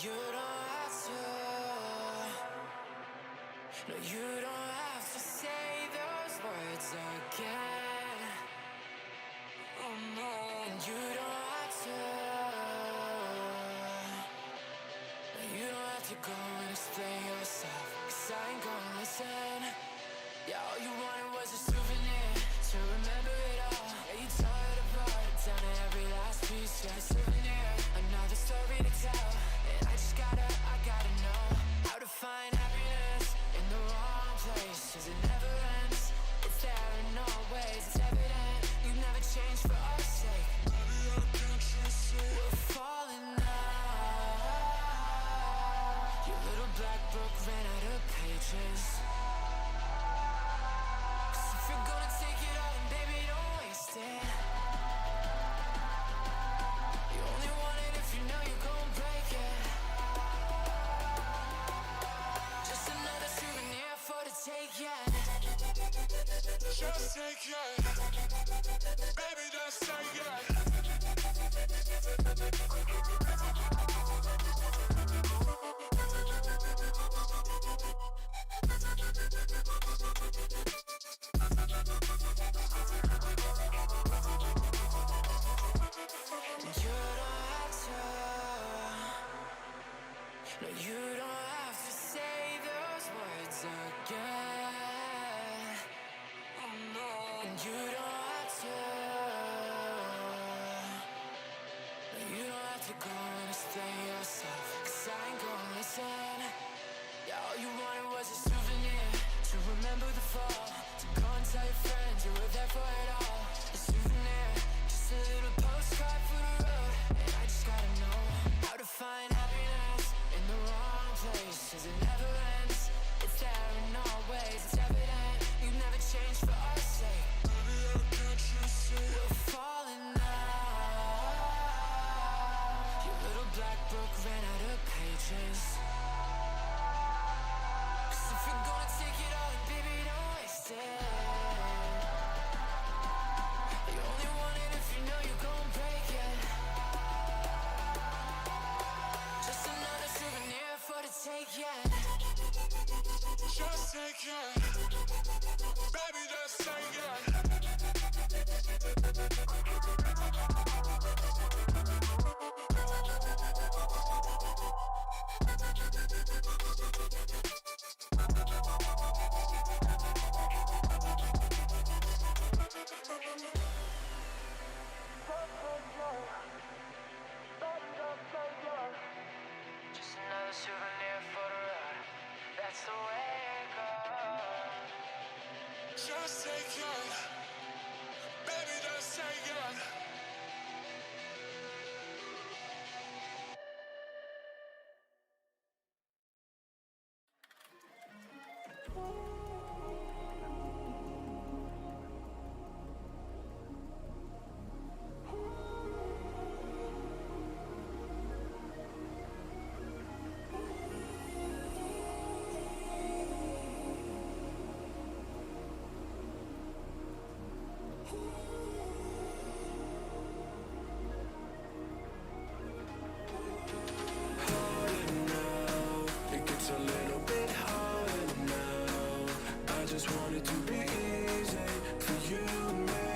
you don't have to. No, you don't have to say those words again. Oh no, and you don't have to. No, you don't have to go and explain yourself, 'cause I ain't gonna listen. Yeah, all you wanted was a souvenir to remember it all. Yeah, you tore it apart down to every last piece. Yeah, a souvenir, another story to tell. And I gotta know how to find happiness in the wrong place. 'Cause it never ends, it's there in all ways. It's evident you never changed for our sake. Maybe I can't trust it. We're falling now. Your little black book ran out of pages. If you're gonna take it all, then baby, don't waste it. You only want it if you know you're gonna break it. Just another souvenir for the take, yeah. Just take it. Baby, just take it. No, you don't have to say those words again. Oh no, and you don't have to. No, you don't have to go and explain yourself, 'cause I ain't gonna listen. Yeah, all you wanted was a souvenir to remember the fall. To go and tell your friends you were there for it all. A souvenir, just a little postcard for the road. And I just gotta know how to find happiness in the wrong place. 'Cause it never ends, it's there in all ways. It's evident you never changed for our sake. Maybe I can't trust it. We're falling now. Your little black book ran out of pages. 'Cause if you're gonna take it all, then baby, don't waste it. You only want it if you know you're gonna break it. Just another souvenir for the take, yeah. Just take it. Baby, just take it. Just another souvenir for the road. That's the way it goes. Just take it. Baby, just take it. It gets a little bit harder now. I just want it to be easy for you and me.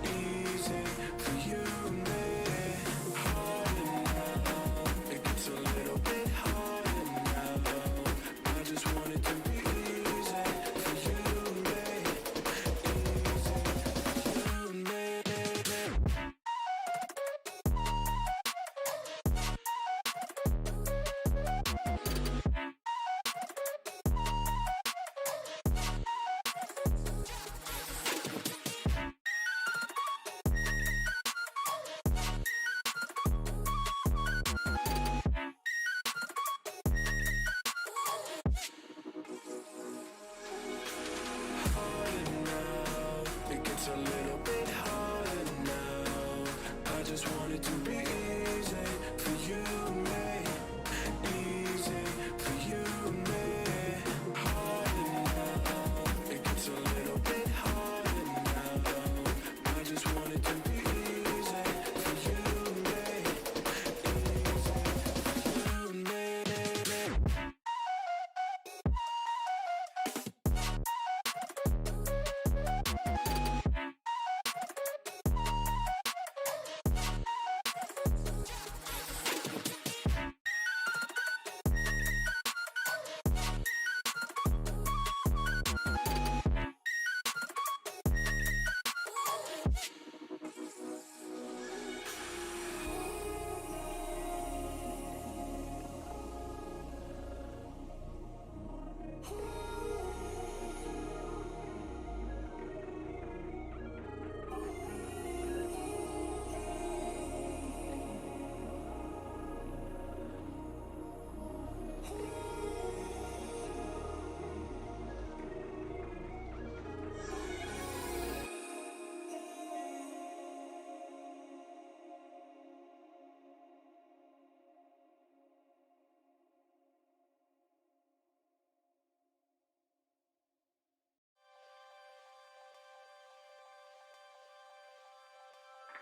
Easy for you and me. Harder now. It gets a little bit harder now. I just want it to be easy for you and me. Easy for you and me.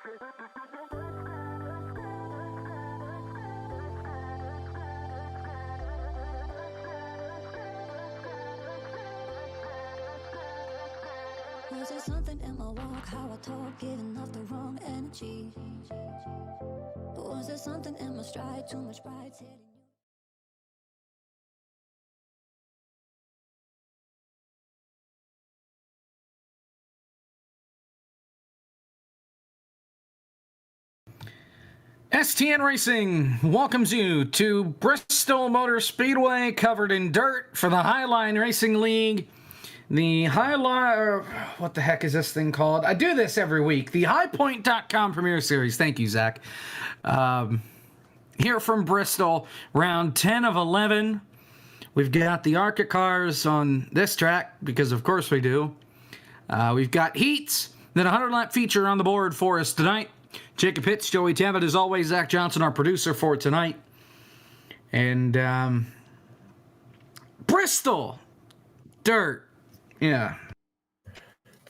Was there something in my walk, how I talk, giving off the wrong energy? Was there something in my stride, too much pride hitting you? STN Racing welcomes you to Bristol Motor Speedway, covered in dirt for the Highline Racing League. The Highline, what the heck is this thing called? I do this every week. The HighPoint.com Premier Series. Thank you, Zach. Here from Bristol, round 10 of 11. We've got the ARCA cars on this track, because of course we do. We've got heats, then a 100-lap feature on the board for us tonight. Jacob Hitz, Joey Tabbett, as always, Zach Johnson, our producer for tonight. And Bristol, dirt, yeah.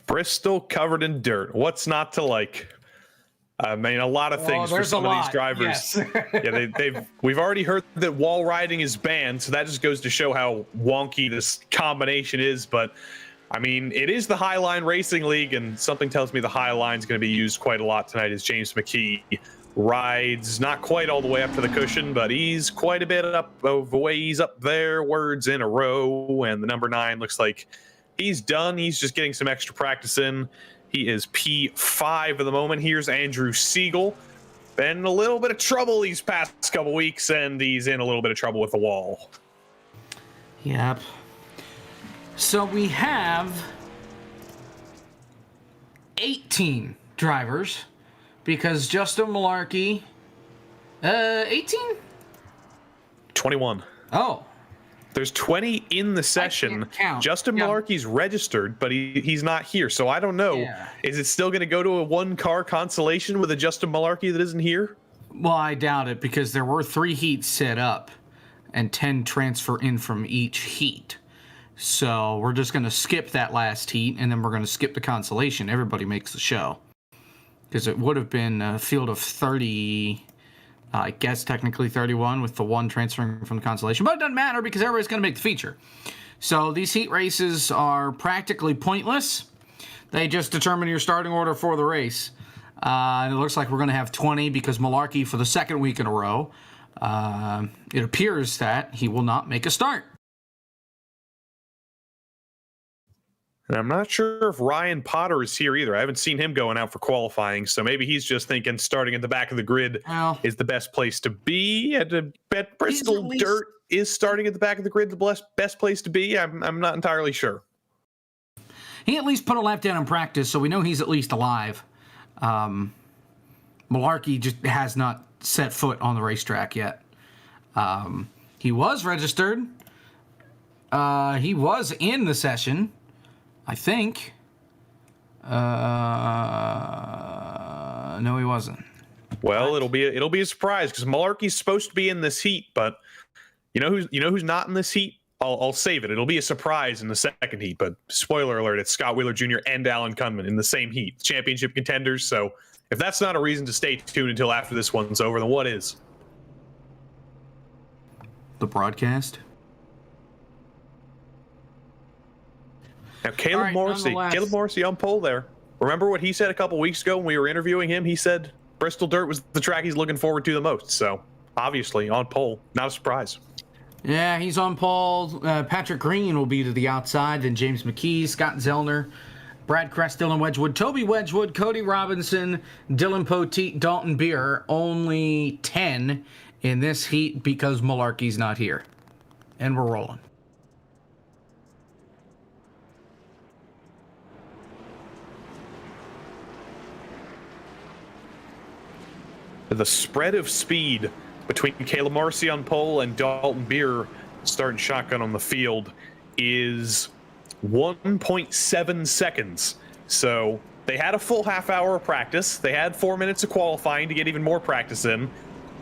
Bristol covered in dirt. What's not to like? I mean, a lot of things for some of these drivers. Yes. Yeah, we've already heard that wall riding is banned, so that just goes to show how wonky this combination is. But I mean, it is the Highline Racing League, and something tells me the Highline's going to be used quite a lot tonight as James McKee rides not quite all the way up to the cushion, but he's quite a bit up of the way. He's up there, words in a row, and the number 9 looks like he's done. He's just getting some extra practice in. He is P5 at the moment. Here's Andrew Siegel. Been in a little bit of trouble these past couple weeks, and he's in a little bit of trouble with the wall. Yep. So we have 18 drivers, because Justin Malarkey, 18? 21. Oh. There's 20 in the session. Justin Malarkey's registered, but he's not here. So I don't know. Yeah. Is it still going to go to a one-car consolation with a Justin Malarkey that isn't here? Well, I doubt it, because there were 3 heats set up and 10 transfer in from each heat. So we're just going to skip that last heat, and then we're going to skip the consolation. Everybody makes the show. Because it would have been a field of 30, I guess technically 31 with the 1 transferring from the consolation. But it doesn't matter, because everybody's going to make the feature. So these heat races are practically pointless. They just determine your starting order for the race. And it looks like we're going to have 20, because Malarkey, for the second week in a row, it appears that he will not make a start. And I'm not sure if Ryan Potter is here either. I haven't seen him going out for qualifying, so maybe he's just thinking starting at the back of the grid is the best place to be. I bet Bristol Dirt is starting at the back of the grid the best place to be. I'm not entirely sure. He at least put a lap down in practice, so we know he's at least alive. Malarkey just has not set foot on the racetrack yet. He was registered. He was in the session, I think. No, he wasn't. Well, it'll be a surprise, because Malarkey's supposed to be in this heat, but you know who's not in this heat? I'll save it. It'll be a surprise in the second heat, but spoiler alert, it's Scott Wheeler Jr. and Alan Kunman in the same heat, championship contenders. So if that's not a reason to stay tuned until after this one's over, then what is? The broadcast. Now, Caleb Morrissey on pole there. Remember what he said a couple weeks ago when we were interviewing him? He said Bristol Dirt was the track he's looking forward to the most. So, obviously, on pole. Not a surprise. Yeah, he's on pole. Patrick Green will be to the outside. Then James McKee, Scott Zellner, Brad Crest, Dylan Wedgwood, Toby Wedgwood, Cody Robinson, Dylan Poteet, Dalton Beer. Only 10 in this heat because Malarkey's not here. And we're rolling. The spread of speed between Caleb Morrissey on pole and Dalton Beer starting shotgun on the field is 1.7 seconds. So they had a full half hour of practice. They had 4 minutes of qualifying to get even more practice in.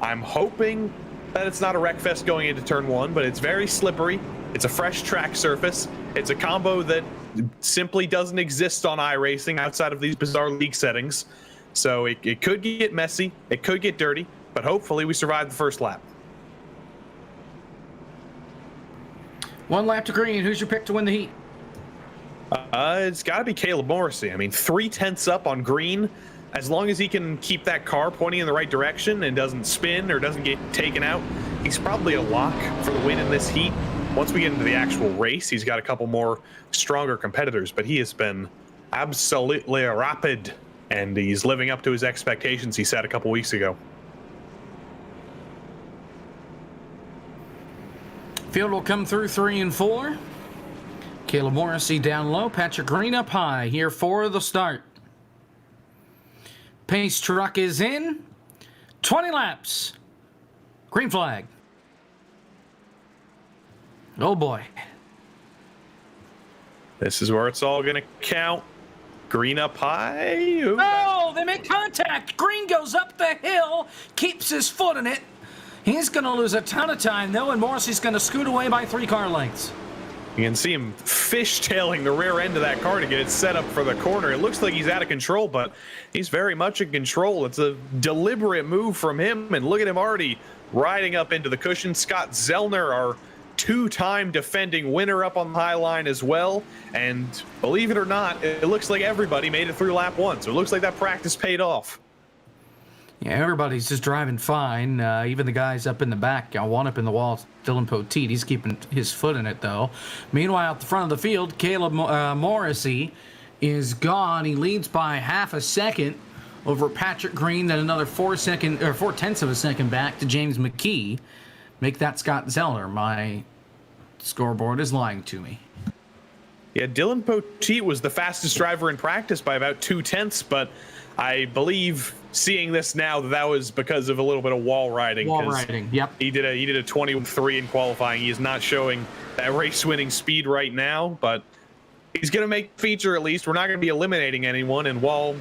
I'm hoping that it's not a wreck fest going into turn 1, but it's very slippery. It's a fresh track surface. It's a combo that simply doesn't exist on iRacing outside of these bizarre league settings. So it could get messy. It could get dirty. But hopefully we survive the first lap. One lap to green. Who's your pick to win the heat? It's got to be Caleb Morrissey. I mean, 3/10 up on green. As long as he can keep that car pointing in the right direction and doesn't spin or doesn't get taken out, he's probably a lock for the win in this heat. Once we get into the actual race, he's got a couple more stronger competitors, but he has been absolutely rapid, and he's living up to his expectations he set a couple weeks ago. Field will come through 3 and 4. Caleb Morrissey down low, Patrick Green up high here for the start. Pace truck is in. 20 laps. Green flag. Oh boy. This is where it's all going to count. Green up high. Ooh. Oh, they make contact. Green goes up the hill, keeps his foot in it. He's going to lose a ton of time, though, and Morrissey's going to scoot away by 3 car lengths. You can see him fishtailing the rear end of that car to get it set up for the corner. It looks like he's out of control, but he's very much in control. It's a deliberate move from him, and look at him already riding up into the cushion. Scott Zellner, our 2-time defending winner, up on the high line as well. And believe it or not, it looks like everybody made it through lap 1, so it looks like that practice paid off. Yeah, everybody's just driving fine. Even the guys up in the back, one up in the wall, Dylan Poteet. He's keeping his foot in it, though. Meanwhile, at the front of the field, Caleb Morrissey is gone. He leads by half a second over Patrick Green, then another 4/10 of a second back to James McKee. Make that Scott Zeller. My scoreboard is lying to me. Yeah, Dylan Poteet was the fastest driver in practice by about 2/10, but I believe seeing this now that was because of a little bit of wall riding. Wall riding, yep. He did a 20-3 in qualifying. He is not showing that race-winning speed right now, but he's going to make feature at least. We're not going to be eliminating anyone, and while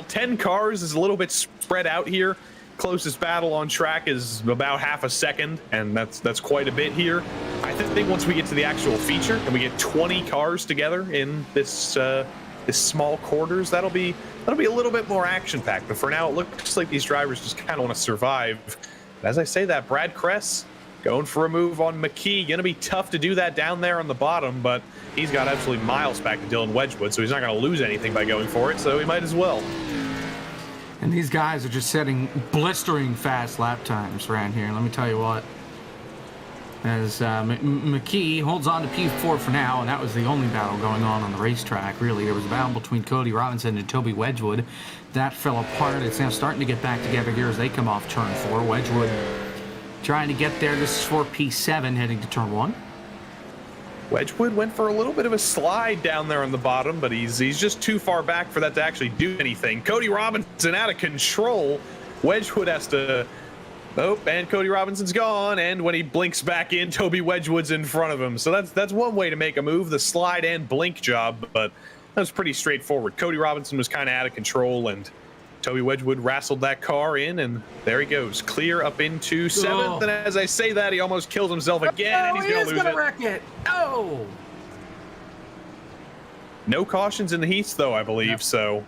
10 cars is a little bit spread out here, closest battle on track is about half a second, and that's quite a bit here. I think once we get to the actual feature and we get 20 cars together in this small quarters, that'll be a little bit more action-packed. But for now, it looks like these drivers just kind of want to survive. And as I say that, Brad Kress going for a move on McKee. Going to be tough to do that down there on the bottom, but he's got absolutely miles back to Dylan Wedgwood, so he's not going to lose anything by going for it, so he might as well. And these guys are just setting blistering fast lap times around here. Let me tell you what. As McKee holds on to P4 for now, and that was the only battle going on the racetrack, really. There was a battle between Cody Robinson and Toby Wedgwood. That fell apart. It's now starting to get back together here as they come off turn 4. Wedgwood trying to get there. This is for P7 heading to turn 1. Wedgwood went for a little bit of a slide down there on the bottom, but he's just too far back for that to actually do anything. Cody Robinson out of control. Wedgwood has to... Oh, and Cody Robinson's gone, and when he blinks back in, Toby Wedgwood's in front of him. So that's one way to make a move, the slide and blink job, but that was pretty straightforward. Cody Robinson was kind of out of control, and Toby Wedgwood wrestled that car in, and there he goes, clear up into 7th. And as I say that, he almost kills himself again, and he's going to lose it. Wreck it. Oh! No cautions in the heats, though, I believe, yep. So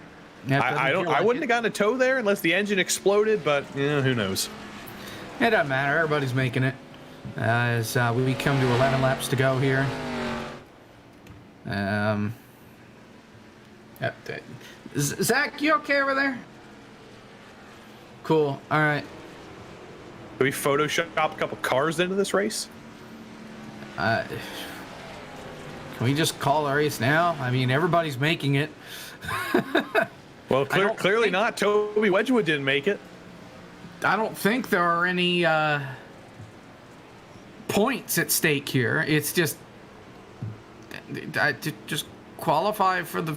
I wouldn't have gotten a tow there unless the engine exploded, but who knows. It doesn't matter. Everybody's making it. As we come to 11 laps to go here. Zach, you okay over there? Cool. All right. Can we Photoshop a couple cars into this race? Can we just call the race now? I mean, everybody's making it. Well, clearly not. Toby Wedgwood didn't make it. I don't think there are any points at stake here. It's just qualify for the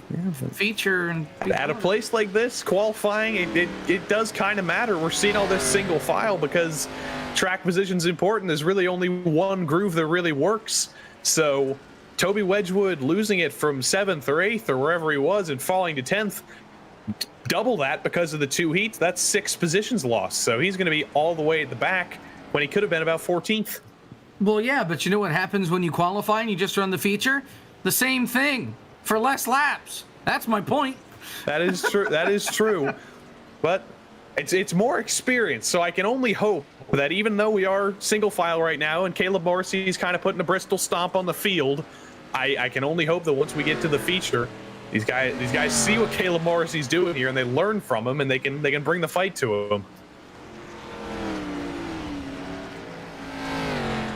feature. And at a place like this, qualifying, it does kind of matter. We're seeing all this single file because track position's important. There's really only one groove that really works. So Toby Wedgwood losing it from 7th or 8th or wherever he was and falling to 10th, double that because of the 2 heats, that's 6 positions lost. So he's going to be all the way at the back when he could have been about 14th. Well, yeah, but you know what happens when you qualify and you just run the feature? The same thing for less laps. That's my point. That is true. That is true. but it's more experience. So I can only hope that even though we are single file right now and Caleb Morrissey is kind of putting a Bristol stomp on the field, I can only hope that once we get to the feature, these guys see what Caleb Morrissey's doing here and they learn from him and they can bring the fight to him.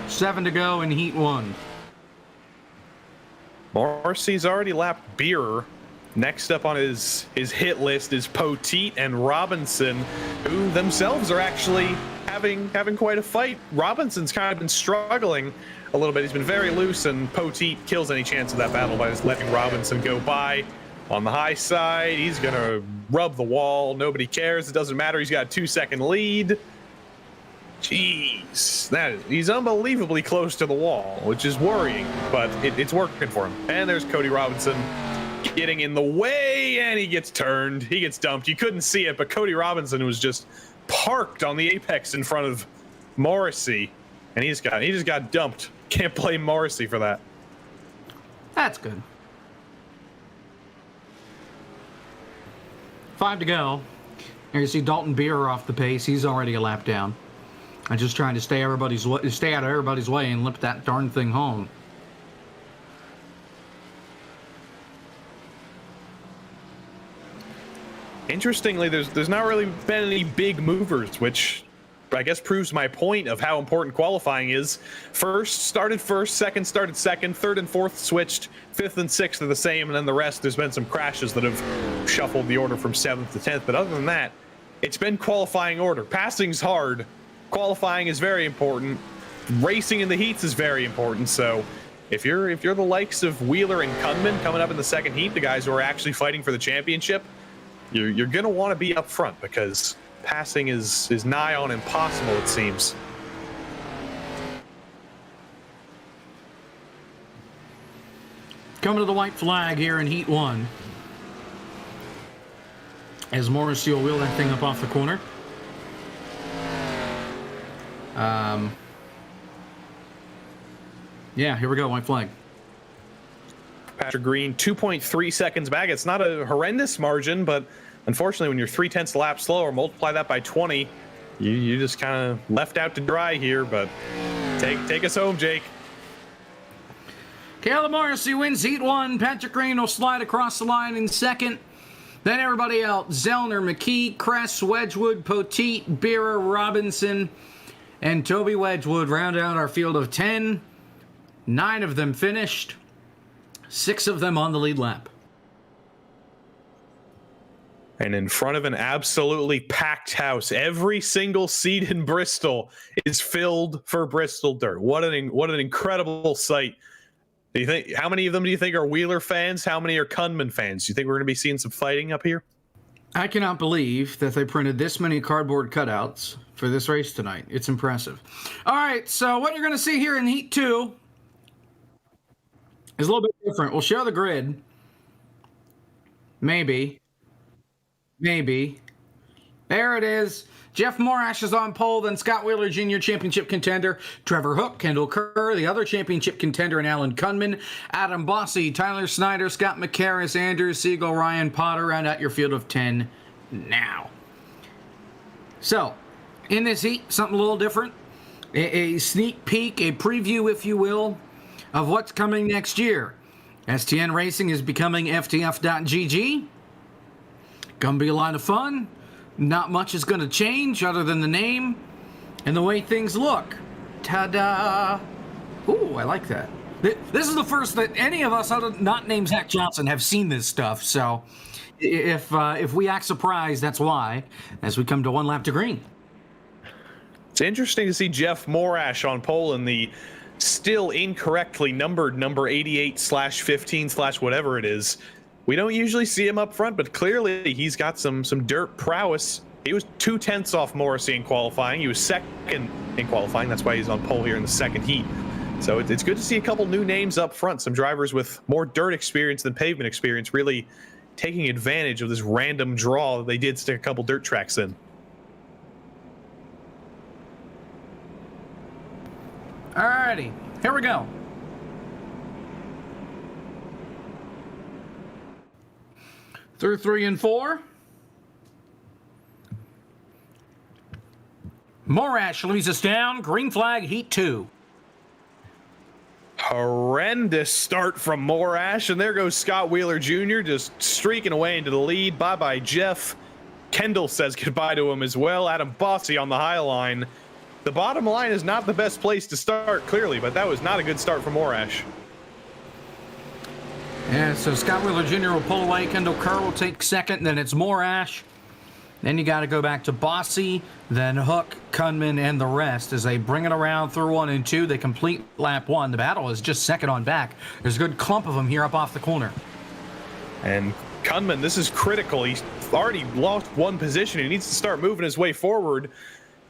7 to go in Heat 1. Morrissey's already lapped Beer. Next up on his hit list is Poteet and Robinson, who themselves are actually having quite a fight. Robinson's kind of been struggling a little bit. He's been very loose, and Poteet kills any chance of that battle by just letting Robinson go by. On the high side, he's going to rub the wall. Nobody cares. It doesn't matter. He's got a 2-second lead. Jeez, he's unbelievably close to the wall, which is worrying, but it's working for him. And there's Cody Robinson getting in the way, and he gets turned. He gets dumped. You couldn't see it, but Cody Robinson was just parked on the apex in front of Morrissey, and he just got dumped. Can't blame Morrissey for that. That's good. 5 to go. Here you see Dalton Beer off the pace. He's already a lap down. I'm just trying to stay out of everybody's way and limp that darn thing home. Interestingly, there's not really been any big movers, which I guess proves my point of how important qualifying is. First started first, second started second, third and fourth switched, fifth and sixth are the same, and then the rest, there's been some crashes that have shuffled the order from 7th to 10th. But other than that, it's been qualifying order. Passing's hard. Qualifying is very important. Racing in the heats is very important. So if you're the likes of Wheeler and Kunman coming up in the second heat, the guys who are actually fighting for the championship, you're going to want to be up front because passing is nigh on impossible, it seems. Coming to the white flag here in Heat 1. As Morrissey will wheel that thing up off the corner. Yeah, here we go, white flag. Patrick Green, 2.3 seconds back. It's not a horrendous margin, but unfortunately, when you're 0.3 laps slower, multiply that by 20, you just kind of left out to dry here. But take us home, Jake. Caleb Morrissey wins Heat 1. Patrick Green will slide across the line in second. Then everybody else, Zellner, McKee, Kress, Wedgwood, Poteet, Beerer, Robinson, and Toby Wedgwood round out our field of 10. 9 of them finished. 6 of them on the lead lap. And in front of an absolutely packed house, every single seat in Bristol is filled for Bristol Dirt. What an incredible sight. Do you think, how many of them do you think are Wheeler fans? How many are Kunman fans? Do you think we're going to be seeing some fighting up here? I cannot believe that they printed this many cardboard cutouts for this race tonight. It's impressive. All right, so what you're going to see here in Heat 2 is a little bit different. We'll show the grid. Maybe. There it is. Jeff Morash is on pole, then Scott Wheeler Jr., championship contender. Trevor Hook, Kendall Kerr, the other championship contender, and Alan Kunman. Adam Bossy, Tyler Snyder, Scott McCarris, Andrew Siegel, Ryan Potter, round out your field of 10 now. So, in this heat, something a little different. A sneak peek, a preview, if you will, of what's coming next year. STN Racing is becoming FTF.GG. Gonna be a lot of fun. Not much is gonna change other than the name and the way things look. Ta-da! Ooh, I like that. This is the first that any of us, not named Zach Johnson, have seen this stuff. So if we act surprised, that's why, as we come to one lap to green. It's interesting to see Jeff Morash on pole in the still incorrectly numbered number 88/15/whatever it is. We don't usually see him up front, but clearly he's got some dirt prowess. He was 0.2 off Morrissey in qualifying. He was second in qualifying. That's why he's on pole here in the second heat. So it's good to see a couple new names up front, some drivers with more dirt experience than pavement experience, really taking advantage of this random draw that they did stick a couple dirt tracks in. Alrighty, here we go. Through 3 and 4. Morash leads us down. Green flag, heat 2. Horrendous start from Morash, and there goes Scott Wheeler Jr. just streaking away into the lead. Bye-bye, Jeff. Kendall says goodbye to him as well. Adam Bossy on the high line. The bottom line is not the best place to start, clearly, but that was not a good start for Morash. Yeah, so Scott Wheeler Jr. will pull away. Kendall Kerr will take second. Then it's Morash. Then you got to go back to Bossy, then Hook, Kunman, and the rest as they bring it around through 1 and 2. They complete lap 1. The battle is just second on back. There's a good clump of them here up off the corner. And Kunman, this is critical. He's already lost 1 position. He needs to start moving his way forward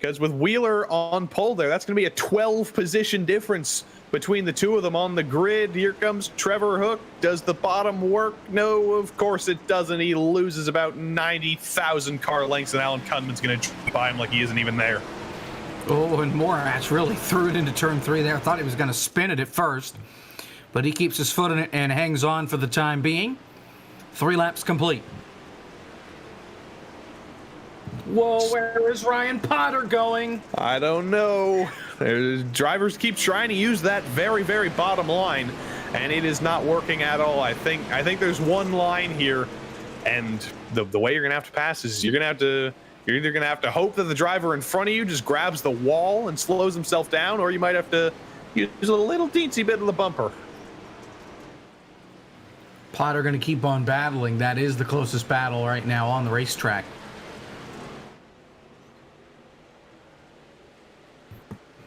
because with Wheeler on pole there, that's going to be a 12-position difference between the two of them on the grid. Here comes Trevor Hook. Does the bottom work? No, of course it doesn't. He loses about 90,000 car lengths, and Alan Kunman's going to buy him like he isn't even there. Oh, and Morash really threw it into turn 3 there. Thought he was going to spin it at first, but he keeps his foot in it and hangs on for the time being. 3 laps complete. Whoa, where is Ryan Potter going? I don't know. Drivers keep trying to use that very, very bottom line, and it is not working at all. I think there's one line here, and the way you're gonna have to pass is you're either gonna have to hope that the driver in front of you just grabs the wall and slows himself down, or you might have to use a little teensy bit of the bumper. Potter going to keep on battling. That is the closest battle right now on the racetrack.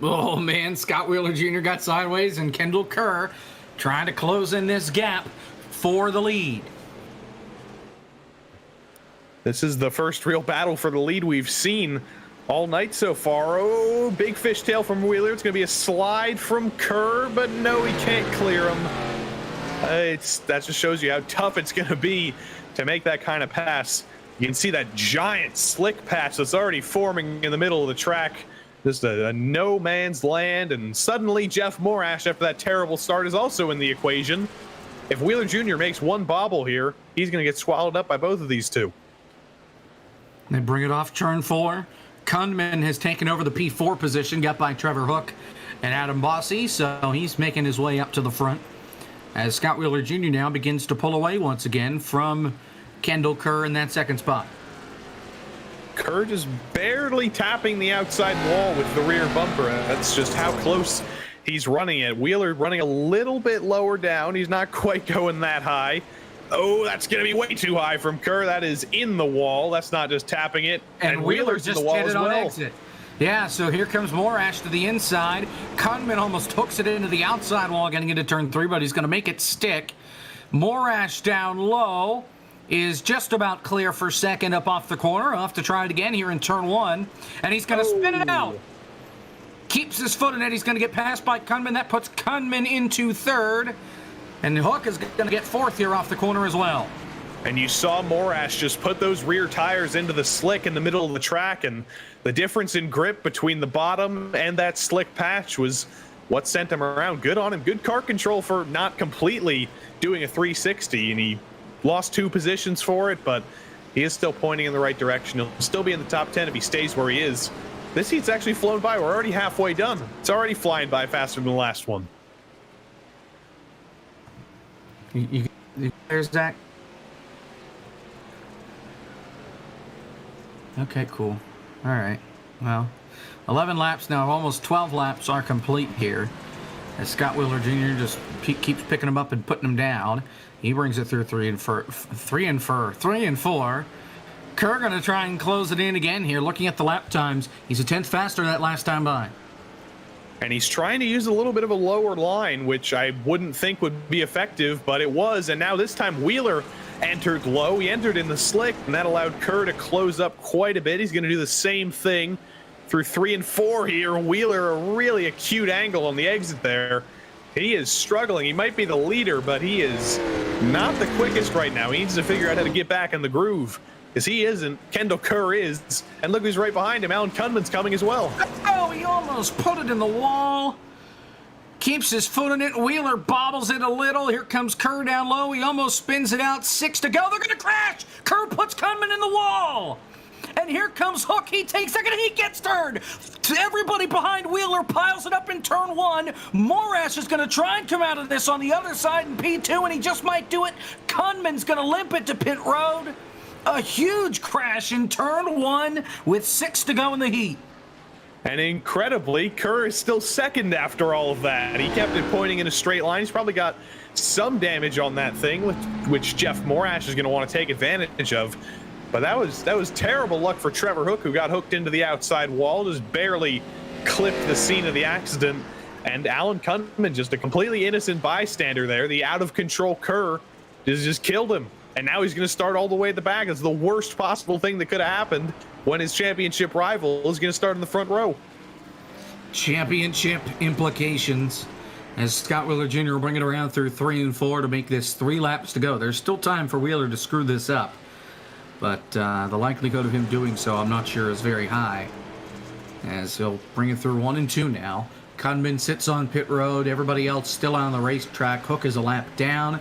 Oh, man, Scott Wheeler Jr. got sideways, and Kendall Kerr trying to close in this gap for the lead. This is the first real battle for the lead we've seen all night so far. Oh, big fishtail from Wheeler. It's going to be a slide from Kerr, but no, he can't clear him. That just shows you how tough it's going to be to make that kind of pass. You can see that giant slick patch that's already forming in the middle of the track. Just a no man's land, and suddenly Jeff Morash, after that terrible start, is also in the equation. If Wheeler Jr. makes one bobble here, he's going to get swallowed up by both of these two. They bring it off turn 4. Kunman has taken over the P4 position, got by Trevor Hook and Adam Bossy, so he's making his way up to the front. As Scott Wheeler Jr. now begins to pull away once again from Kendall Kerr in that second spot. Kerr just barely tapping the outside wall with the rear bumper. That's just how close he's running it. Wheeler running a little bit lower down. He's not quite going that high. Oh, that's going to be way too high from Kerr. That is in the wall. That's not just tapping it. And Wheeler's just hit it on exit. Yeah, so here comes Morash to the inside. Kunman almost hooks it into the outside wall getting into turn 3, but he's going to make it stick. Morash down low is just about clear for second up off the corner. He'll have to try it again here in turn 1, and he's going to spin it out. Keeps his foot in it. He's going to get passed by Kunman. That puts Kunman into third, and Hook is going to get fourth here off the corner as well. And you saw Morash just put those rear tires into the slick in the middle of the track, and the difference in grip between the bottom and that slick patch was what sent him around. Good on him. Good car control for not completely doing a 360, and he lost 2 positions for it, but he is still pointing in the right direction. He'll still be in the top 10 if he stays where he is. This heat's actually flown by. We're already halfway done. It's already flying by faster than the last one. There's Zach. Okay, cool. All right. Well, 11 laps now. Almost 12 laps are complete here. As Scott Wheeler Jr. just keeps picking them up and putting them down. He brings it through 3 and 4. Kerr going to try and close it in again here. Looking at the lap times, he's a 10th faster that last time by. And he's trying to use a little bit of a lower line, which I wouldn't think would be effective, but it was. And now this time Wheeler entered low. He entered in the slick, and that allowed Kerr to close up quite a bit. He's going to do the same thing through 3 and 4 here. Wheeler, a really acute angle on the exit there. He is struggling. He might be the leader, but he is not the quickest right now. He needs to figure out how to get back in the groove, because he isn't. Kendall Kerr is. And look who's right behind him. Alan Kunman's coming as well. Oh, he almost put it in the wall. Keeps his foot in it. Wheeler bobbles it a little. Here comes Kerr down low. He almost spins it out. 6 to go. They're going to crash. Kerr puts Kunman in the wall. and here comes Hook. He takes second, he gets third. Everybody behind Wheeler piles it up in turn 1. Morash is going to try and come out of this on the other side in P2, and he just might do it. Kunman's going to limp it to pit road. A huge crash in turn 1 with 6 to go in the heat. And incredibly, Kerr is still second after all of that. He kept it pointing in a straight line. He's probably got some damage on that thing, which Jeff Morash is going to want to take advantage of. But that was terrible luck for Trevor Hook, who got hooked into the outside wall, just barely clipped the scene of the accident. And Alan Kunman, just a completely innocent bystander there. The out-of-control Kerr just killed him. And now he's going to start all the way at the back. It's the worst possible thing that could have happened when his championship rival is going to start in the front row. Championship implications as Scott Wheeler Jr. will bring it around through 3 and 4 to make this 3 laps to go. There's still time for Wheeler to screw this up, but the likelihood of him doing so, I'm not sure, is very high, as he'll bring it through 1 and 2 now. Kunman sits on pit road. Everybody else still on the racetrack. Hook is a lap down.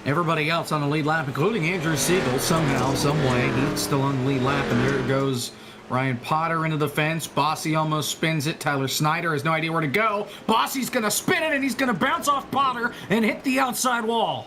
Everybody else on the lead lap, including Andrew Siegel, somehow, some way, he's still on the lead lap, and there goes Ryan Potter into the fence. Bossy almost spins it. Tyler Snyder has no idea where to go. Bossy's going to spin it, and he's going to bounce off Potter and hit the outside wall.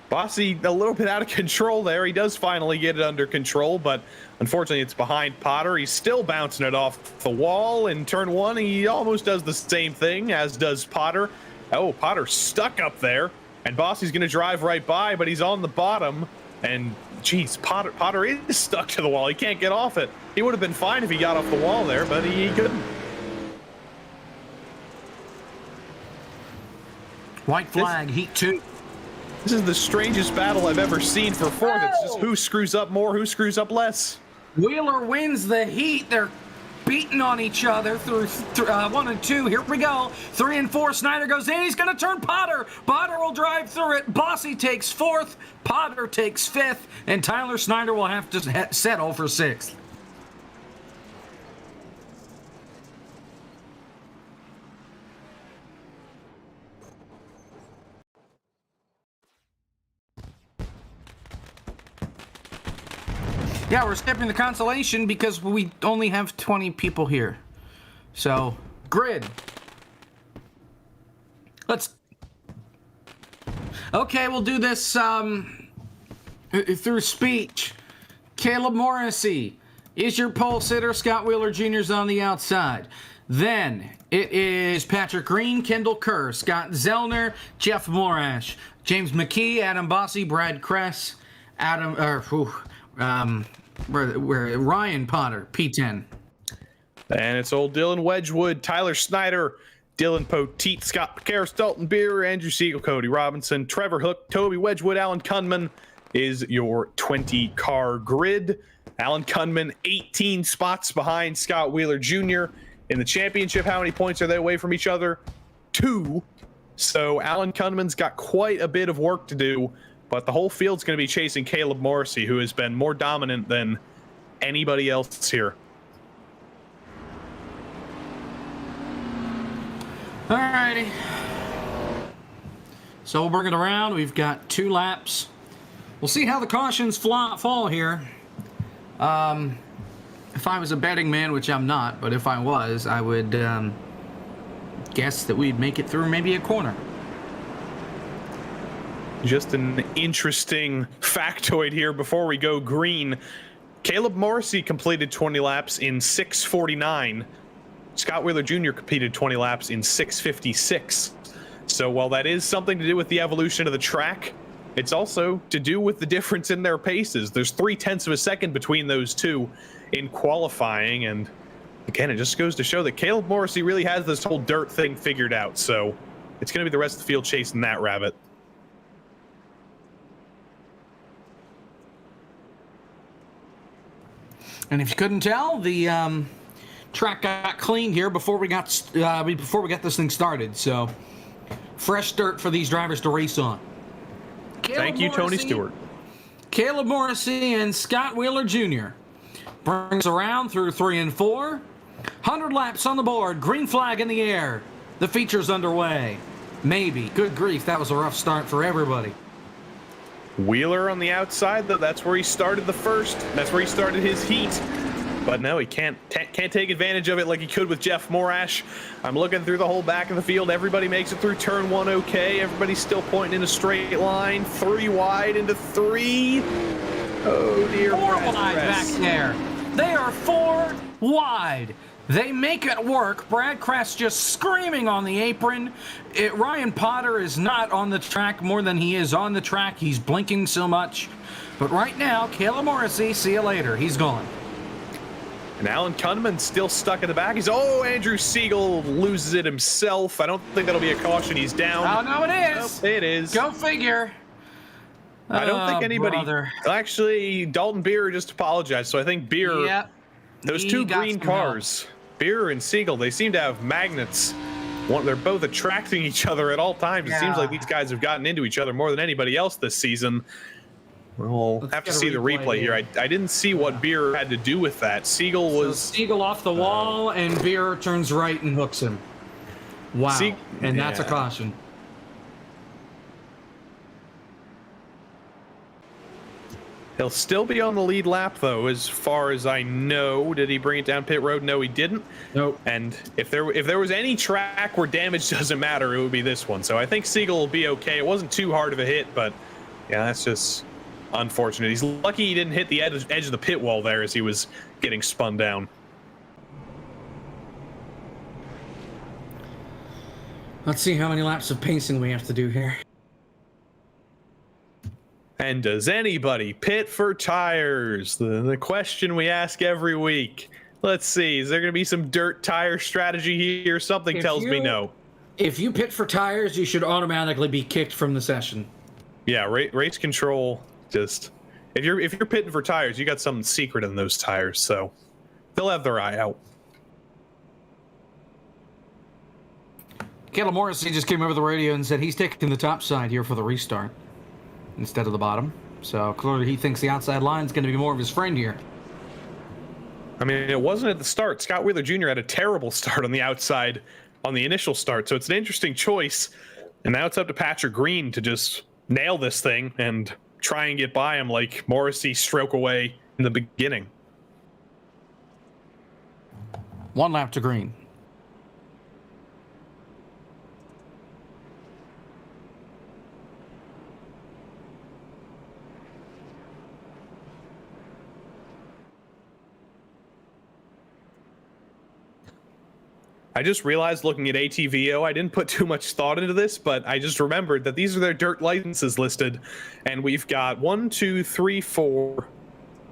Bossy a little bit out of control there. He does finally get it under control, but unfortunately it's behind Potter. He's still bouncing it off the wall in turn 1. He almost does the same thing, as does Potter. Oh, Potter's stuck up there. And Bossy's going to drive right by, but he's on the bottom. And, geez, Potter is stuck to the wall. He can't get off it. He would have been fine if he got off the wall there, but he couldn't. White flag, heat 2. This is the strangest battle I've ever seen for 4th. It's just who screws up more, who screws up less. Wheeler wins the heat. They're beating on each other through 1 and 2. Here we go. 3 and 4. Snyder goes in. He's going to turn Potter. Potter will drive through it. Bossy takes 4th. Potter takes 5th. And Tyler Snyder will have to settle for 6th. Yeah, we're skipping the consolation because we only have 20 people here. So, grid. Okay, we'll do this through speech. Caleb Morrissey is your pole sitter. Scott Wheeler Jr.'s on the outside. Then it is Patrick Green, Kendall Kerr, Scott Zellner, Jeff Morash, James McKee, Adam Bossy, Brad Kress, Ryan Potter, P10. And it's old Dylan Wedgwood, Tyler Snyder, Dylan Poteet, Scott Picaris, Dalton Beer, Andrew Siegel, Cody Robinson, Trevor Hook, Toby Wedgwood, Alan Kunman is your 20-car grid. Alan Kunman, 18 spots behind Scott Wheeler Jr. In the championship, how many points are they away from each other? 2. So Alan Kunman's got quite a bit of work to do, but the whole field's going to be chasing Caleb Morrissey, who has been more dominant than anybody else here. Alrighty. So we'll bring it around. We've got 2 laps. We'll see how the cautions fall here. If I was a betting man, which I'm not, but if I was, I would guess that we'd make it through maybe a corner. Just an interesting factoid here before we go green. Caleb Morrissey completed 20 laps in 6:49. Scott Wheeler Jr. completed 20 laps in 6:56. So while that is something to do with the evolution of the track, it's also to do with the difference in their paces. There's 0.3 of a second between those two in qualifying, and again, it just goes to show that Caleb Morrissey really has this whole dirt thing figured out. So it's going to be the rest of the field chasing that rabbit. And if you couldn't tell, the track got cleaned here before we got this thing started. So fresh dirt for these drivers to race on. Thank you, Tony Stewart. Caleb Morrissey and Scott Wheeler Jr. brings around through 3 and 4. 100 laps on the board. Green flag in the air. The feature's underway. Maybe. Good grief, that was a rough start for everybody. Wheeler on the outside, though. That's where he started the first. That's where he started his heat. But no, he can't take advantage of it like he could with Jeff Morash. I'm looking through the whole back of the field. Everybody makes it through turn 1 okay. Everybody's still pointing in a straight line. 3 wide into 3. Oh, dear. 4 wide back there. They are 4 wide. They make it work. Brad Kress just screaming on the apron. Ryan Potter is not on the track more than he is on the track. He's blinking so much. But right now, Caleb Morrissey, see you later. He's gone. And Alan Kunman's still stuck in the back. Andrew Siegel loses it himself. I don't think that'll be a caution. He's down. Oh, no, it is. Nope, it is. Go figure. I don't think anybody. Brother. Actually, Dalton Beer just apologized. So I think Beer. Yep. Those 2 green cars, Beer and Siegel, they seem to have magnets. They're both attracting each other at all times. Yeah. It seems like these guys have gotten into each other more than anybody else this season. We'll have to see the replay here. I didn't see what Beer had to do with that. Siegel off the wall, and Beer turns right and hooks him. Wow. And that's a caution. He'll still be on the lead lap, though, as far as I know. Did he bring it down pit road? No, he didn't. Nope. And if there was any track where damage doesn't matter, it would be this one. So I think Siegel will be okay. It wasn't too hard of a hit, but yeah, that's just unfortunate. He's lucky he didn't hit the edge of the pit wall there as he was getting spun down. Let's see how many laps of pacing we have to do here. And does anybody pit for tires? The question we ask every week. Let's see. Is there going to be some dirt tire strategy here? Something tells me no. If you pit for tires, you should automatically be kicked from the session. Yeah, race control. Just if you're pitting for tires, you got something secret in those tires, so they'll have their eye out. Caleb Morrissey just came over the radio and said he's taking the top side here for the restart instead of the bottom. So clearly he thinks the outside line is going to be more of his friend here. I mean, it wasn't at the start. Scott Wheeler Jr. had a terrible start on the outside on the initial start, so it's an interesting choice. And now it's up to Patrick Green to just nail this thing and try and get by him like Morrissey stroke away in the beginning. 1 lap to Green. I just realized looking at ATVO, I didn't put too much thought into this, but I just remembered that these are their dirt licenses listed, and we've got 1, 2, 3, 4,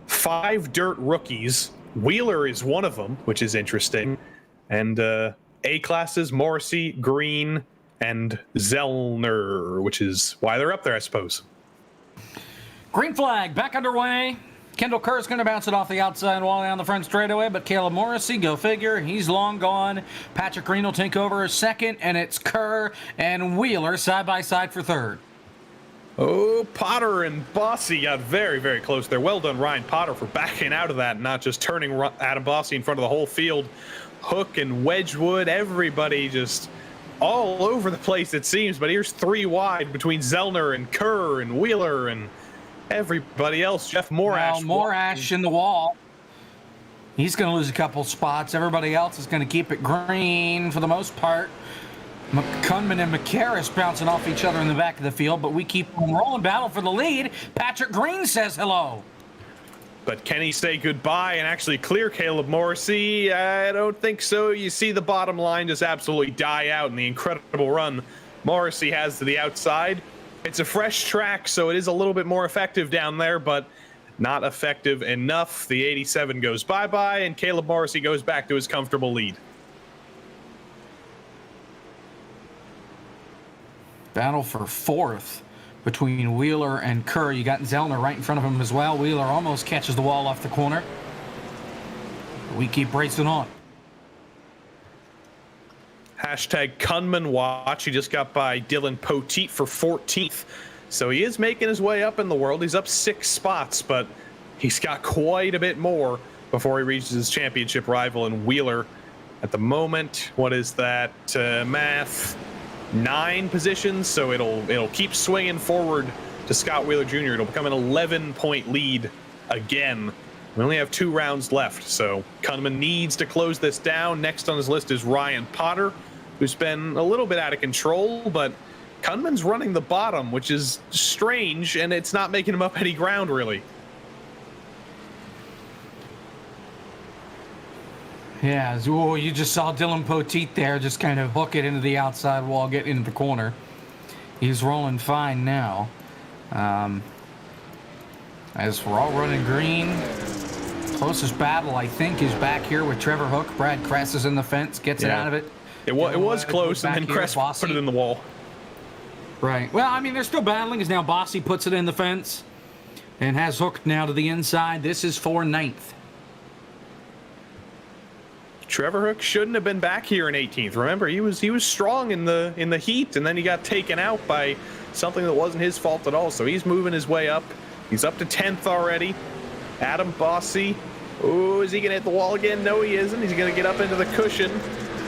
5 dirt rookies. Wheeler is one of them, which is interesting, and A classes: Morrissey, Green, and Zellner, which is why they're up there, I suppose. Green flag back underway. Kendall Kerr's going to bounce it off the outside wall down the front straightaway, but Caleb Morrissey, go figure, he's long gone. Patrick Green will take over second, and it's Kerr and Wheeler side by side for third. Oh, Potter and Bossy got very, very close there. Well done, Ryan Potter, for backing out of that and not just turning Adam Bossy in front of the whole field. Hook and Wedgwood, everybody just all over the place, it seems, but here's 3 wide between Zellner and Kerr and Wheeler and everybody else. Jeff Morash. Well, Morash in the wall. He's going to lose a couple spots. Everybody else is going to keep it green for the most part. McCunman and McCarris bouncing off each other in the back of the field, but we keep on rolling. Battle for the lead. Patrick Green says hello. But can he say goodbye and actually clear Caleb Morrissey? I don't think so. You see the bottom line just absolutely die out in the incredible run Morrissey has to the outside. It's a fresh track, so it is a little bit more effective down there, but not effective enough. The 87 goes bye-bye, and Caleb Morrissey goes back to his comfortable lead. Battle for fourth between Wheeler and Kerr. You got Zellner right in front of him as well. Wheeler almost catches the wall off the corner. We keep racing on. Hashtag Kunman watch. He just got by Dylan Poteet for 14th. So he is making his way up in the world. He's up 6 spots, but he's got quite a bit more before he reaches his championship rival in Wheeler. At the moment, what is that math? 9 positions, so it'll keep swinging forward to Scott Wheeler Jr. It'll become an 11-point lead again. We only have 2 rounds left, so Kunman needs to close this down. Next on his list is Ryan Potter, who's been a little bit out of control, but Kunman's running the bottom, which is strange, and it's not making him up any ground, really. Yeah, you just saw Dylan Poteet there just kind of hook it into the outside wall, get into the corner. He's rolling fine now. As we're all running green, closest battle, I think, is back here with Trevor Hook. Brad Kress is in the fence, gets it out of it. It was close, and then Kress put it in the wall. Right. Well, I mean, they're still battling, as now Bossy puts it in the fence and has Hook now to the inside. This is for 9th. Trevor Hook shouldn't have been back here in 18th. Remember, he was strong in the heat, and then he got taken out by something that wasn't his fault at all. So he's moving his way up. He's up to 10th already. Adam Bossy. Oh, is he going to hit the wall again? No, he isn't. He's going to get up into the cushion.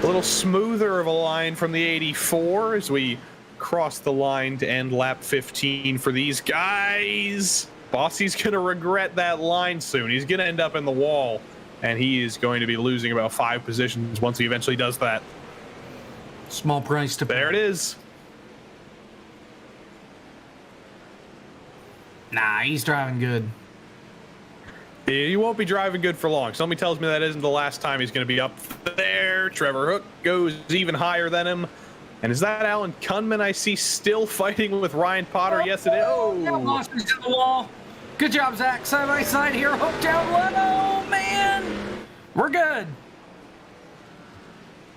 A little smoother of a line from the 84 as we cross the line to end lap 15 for these guys. Bossy's going to regret that line soon. He's going to end up in the wall. And he is going to be losing about 5 positions once he eventually does that. Small price to pay. There it is. Nah, he's driving good. He won't be driving good for long. Somebody tells me that isn't the last time he's going to be up there. Trevor Hook goes even higher than him. And is that Alan Kunman I see still fighting with Ryan Potter? Yes, it is. Oh! Lost to the wall. Good job, Zach. Side by side here. Hook down low. Oh, man. We're good.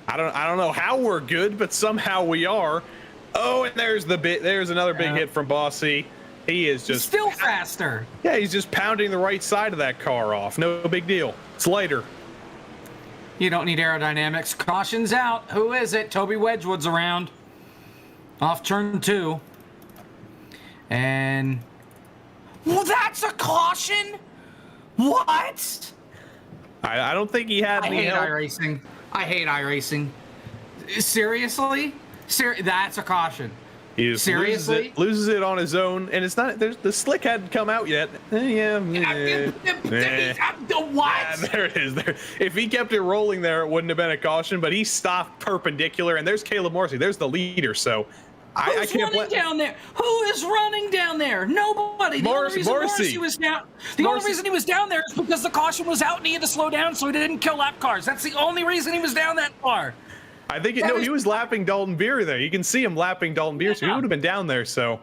I don't know how we're good, but somehow we are. Oh, and there's another big hit from Bossy. He is just still faster. Yeah, he's just pounding the right side of that car off. No big deal. It's lighter. You don't need aerodynamics. Caution's out. Who is it? Toby Wedgwood's around. Off turn 2. And well, that's a caution? What? I don't think he had any help. I hate iRacing. Seriously? That's a caution. He just loses it on his own, and it's not. The slick hadn't come out yet. What? Yeah, there it is. There. If he kept it rolling there, it wouldn't have been a caution. But he stopped perpendicular, and there's Caleb Morrissey. There's the leader. So I can't running down there? Who is running down there? Nobody. The only reason Morrissey was down. The only reason he was down there is because the caution was out and he had to slow down so he didn't kill lap cars. That's the only reason he was down that far. I think he was lapping Dalton Beer there. You can see him lapping Dalton Beer, so he would have been down there. So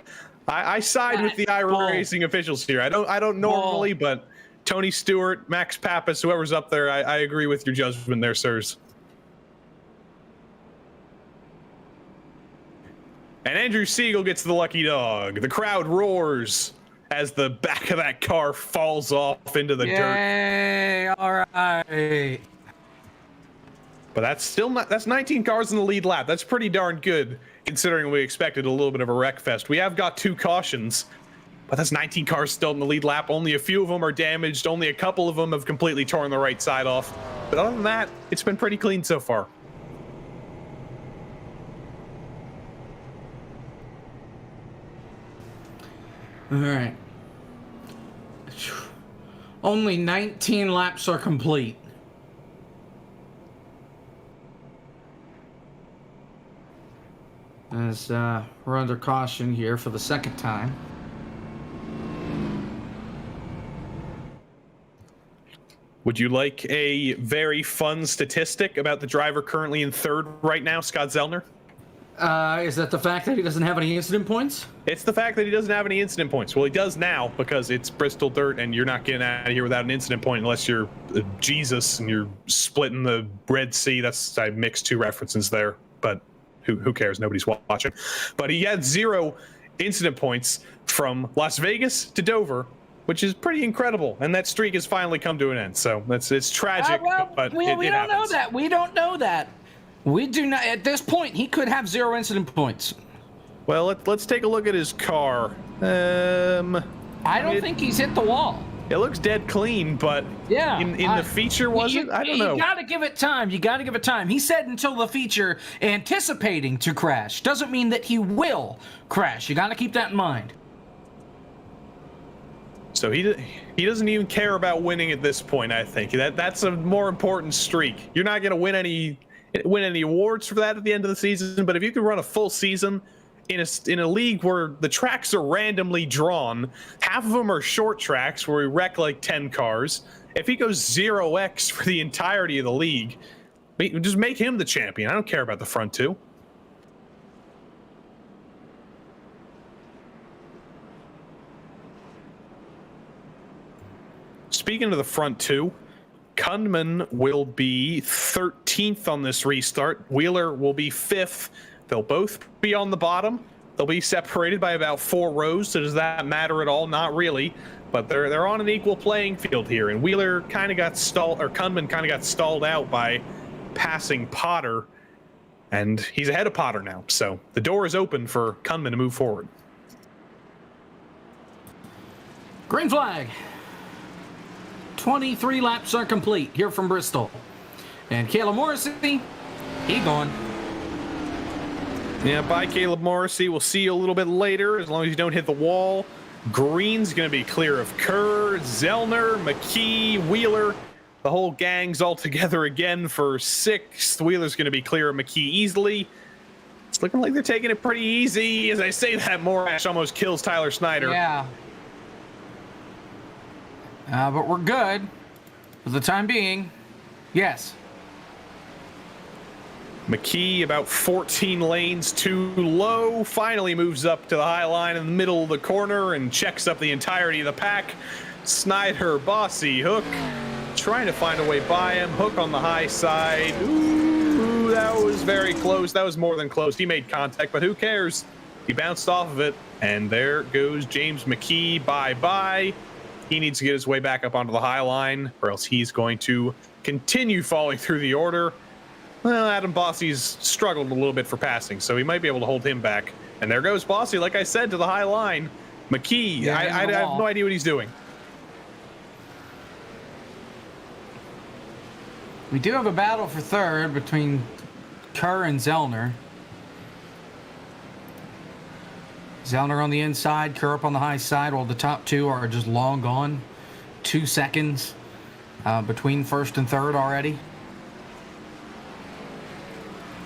I side with the iRacing officials here. I don't normally, but Tony Stewart, Max Pappas, whoever's up there, I agree with your judgment there, sirs. And Andrew Siegel gets the lucky dog. The crowd roars as the back of that car falls off into the dirt. Yay! All right. But that's 19 cars in the lead lap. That's pretty darn good, considering we expected a little bit of a wreck fest. We have got 2 cautions, but that's 19 cars still in the lead lap. Only a few of them are damaged. Only a couple of them have completely torn the right side off. But other than that, it's been pretty clean so far. All right. Only 19 laps are complete. As we're under caution here for the second time. Would you like a very fun statistic about the driver currently in 3rd right now, Scott Zellner? Is that the fact that he doesn't have any incident points? It's the fact that he doesn't have any incident points. Well, he does now because it's Bristol dirt, and you're not getting out of here without an incident point unless you're Jesus and you're splitting the Red Sea. I mixed 2 references there, but who cares? Nobody's watching. But he had 0 incident points from Las Vegas to Dover, which is pretty incredible. And that streak has finally come to an end. So it's tragic, but we don't know that. We don't know that. We do not. At this point, he could have 0 incident points. Well, let's take a look at his car. I don't think he's hit the wall. It looks dead clean, but yeah, in the feature, was it? I don't know. You got to give it time. He said until the feature, anticipating to crash. Doesn't mean that he will crash. You got to keep that in mind. So he doesn't even care about winning at this point. I think that's a more important streak. You're not going to win any awards for that at the end of the season. But if you can run a full season in a league where the tracks are randomly drawn, half of them are short tracks where we wreck like 10 cars. If he goes 0x for the entirety of the league, just make him the champion. I don't care about the front two. Speaking of the front two, Kundman will be 13th on this restart. Wheeler will be 5th. They'll both be on the bottom. They'll be separated by about 4 rows. So does that matter at all? Not really. But they're on an equal playing field here. And Wheeler kind of got stalled, or Kundman kind of got stalled out by passing Potter. And he's ahead of Potter now. So the door is open for Kundman to move forward. Green flag. 23 laps are complete here from Bristol. And Caleb Morrissey, he gone. Yeah, bye, Caleb Morrissey. We'll see you a little bit later, as long as you don't hit the wall. Green's going to be clear of Kerr, Zellner, McKee, Wheeler. The whole gang's all together again for 6th. Wheeler's going to be clear of McKee easily. It's looking like they're taking it pretty easy. As I say that, Morash almost kills Tyler Snyder. Yeah. But we're good for the time being. Yes. McKee, about 14 lanes too low, finally moves up to the high line in the middle of the corner and checks up the entirety of the pack. Snyder, Bossy, Hook, trying to find a way by him. Hook on the high side. Ooh, that was very close. That was more than close. He made contact, but who cares? He bounced off of it, and there goes James McKee. Bye-bye. He needs to get his way back up onto the high line, or else he's going to continue falling through the order. Well, Adam Bossy's struggled a little bit for passing, so he might be able to hold him back. And there goes Bossy, like I said, to the high line. McKee, yeah, I have no idea what he's doing. We do have a battle for 3rd between Kerr and Zellner. Zellner on the inside, Kerr up on the high side, while the top 2 are just long gone. 2 seconds between 1st and 3rd already.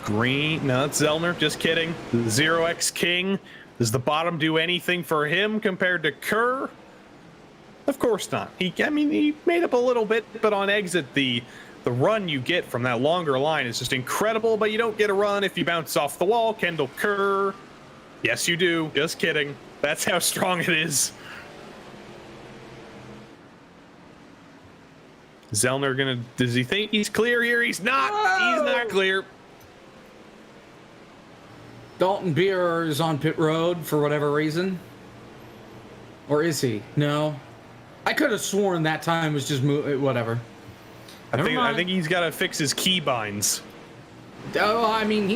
Green, no, that's Zellner, just kidding. 0x King. Does the bottom do anything for him compared to Kerr? Of course not. He made up a little bit, but on exit, the run you get from that longer line is just incredible, but you don't get a run if you bounce off the wall. Kendall Kerr. Yes, you do. Just kidding. That's how strong it is. Zellner does he think he's clear here? He's not. Whoa. He's not clear. Dalton Beer is on pit road for whatever reason. Or is he? No. I could have sworn that time was just whatever. I think he's got to fix his key binds. Oh, I mean, he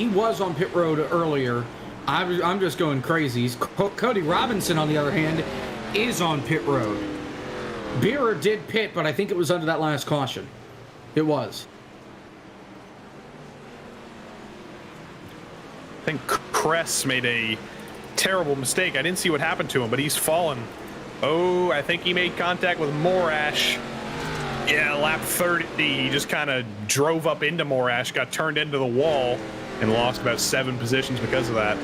was on pit road earlier. I'm just going crazy. Cody Robinson, on the other hand, is on pit road. Beerer did pit, but I think it was under that last caution. It was. I think Kress made a terrible mistake. I didn't see what happened to him, but he's fallen. Oh, I think he made contact with Morash. Yeah, lap 30. He just kind of drove up into Morash, got turned into the wall, and lost about 7 positions because of that.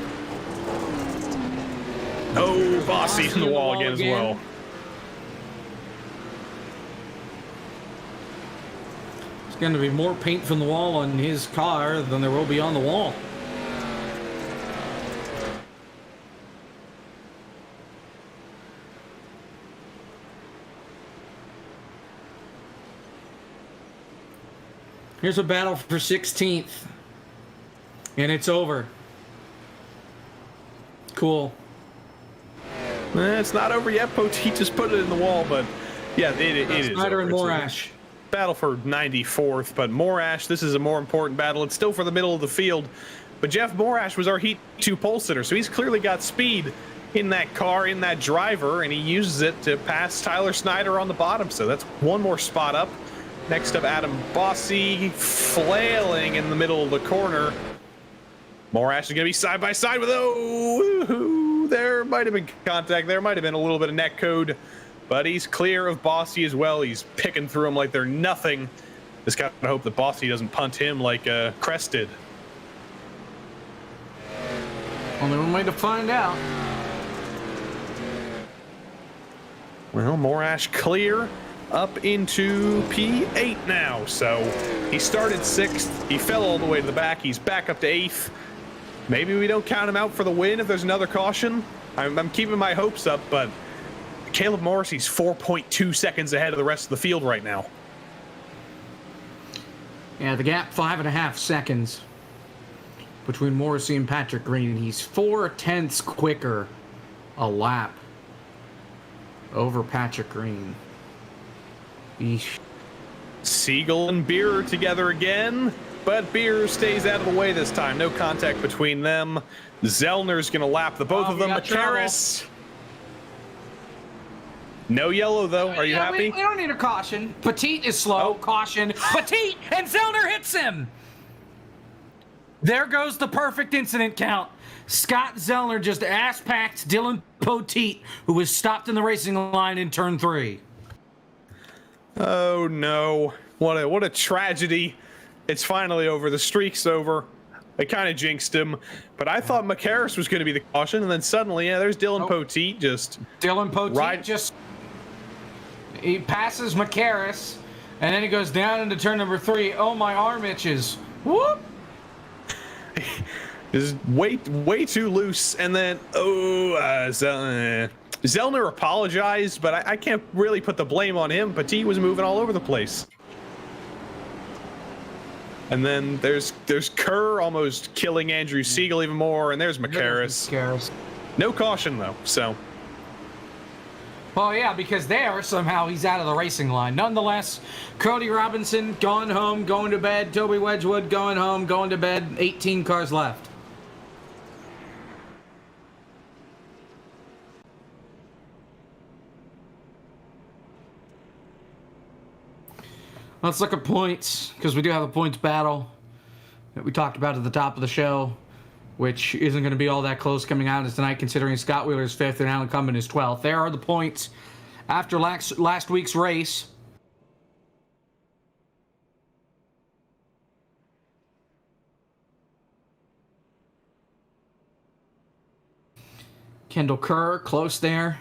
Oh, Bossy in the wall again as well. There's going to be more paint from the wall on his car than there will be on the wall. Here's a battle for 16th. And it's over. Cool. It's not over yet. Poteet just put it in the wall, but yeah, it is. Snyder and Morash. Battle for 94th, but Morash, this is a more important battle. It's still for the middle of the field, but Jeff Morash was our Heat 2 pole sitter, so he's clearly got speed in that car, in that driver, and he uses it to pass Tyler Snyder on the bottom, so that's one more spot up. Next up, Adam Bossy flailing in the middle of the corner. Morash is going to be side by side with, oh, there might have been contact. There might have been a little bit of net code. but he's clear of Bossy as well. He's picking through him like they're nothing. Just got to hope that Bossy doesn't punt him like Crest did. Only one way to find out. Well, Morash clear up into P8 now. So he started 6th. He fell all the way to the back. He's back up to 8th. Maybe we don't count him out for the win if there's another caution. I'm keeping my hopes up, but Caleb Morrissey's 4.2 seconds ahead of the rest of the field right now. Yeah, the gap 5.5 seconds between Morrissey and Patrick Green, and he's 0.4 quicker a lap over Patrick Green. Eesh. Siegel and Beer together again, but Beer stays out of the way this time. No contact between them. Zellner's going to lap the both of them. Macaris. No yellow, though. Are you happy? We don't need a caution. Petit is slow. Oh. Caution. Petit, and Zellner hits him. There goes the perfect incident count. Scott Zellner just ass-packed Dylan Petit, who was stopped in the racing line in turn 3. Oh, no. What a tragedy. It's finally over. The streak's over. They kind of jinxed him. But I thought Macaris was going to be the caution, and then suddenly, yeah, there's Dylan Petit just... Dylan Petit he passes Macaris, and then he goes down into turn number 3. Oh, my arm itches. Whoop! Is way too loose, and then Zellner apologized, but I can't really put the blame on him. Petit was moving all over the place. And then there's Kerr almost killing Andrew Siegel even more, and there's Macaris. No caution though, so. Well, yeah, because there somehow he's out of the racing line. Nonetheless, Cody Robinson going home, going to bed. Toby Wedgwood going home, going to bed. 18 cars left. Let's look at points, because we do have a points battle that we talked about at the top of the show, which isn't going to be all that close coming out as tonight, considering Scott Wheeler's 5th and Alan Cummins is 12th. There are the points after last week's race. Kendall Kerr, close there.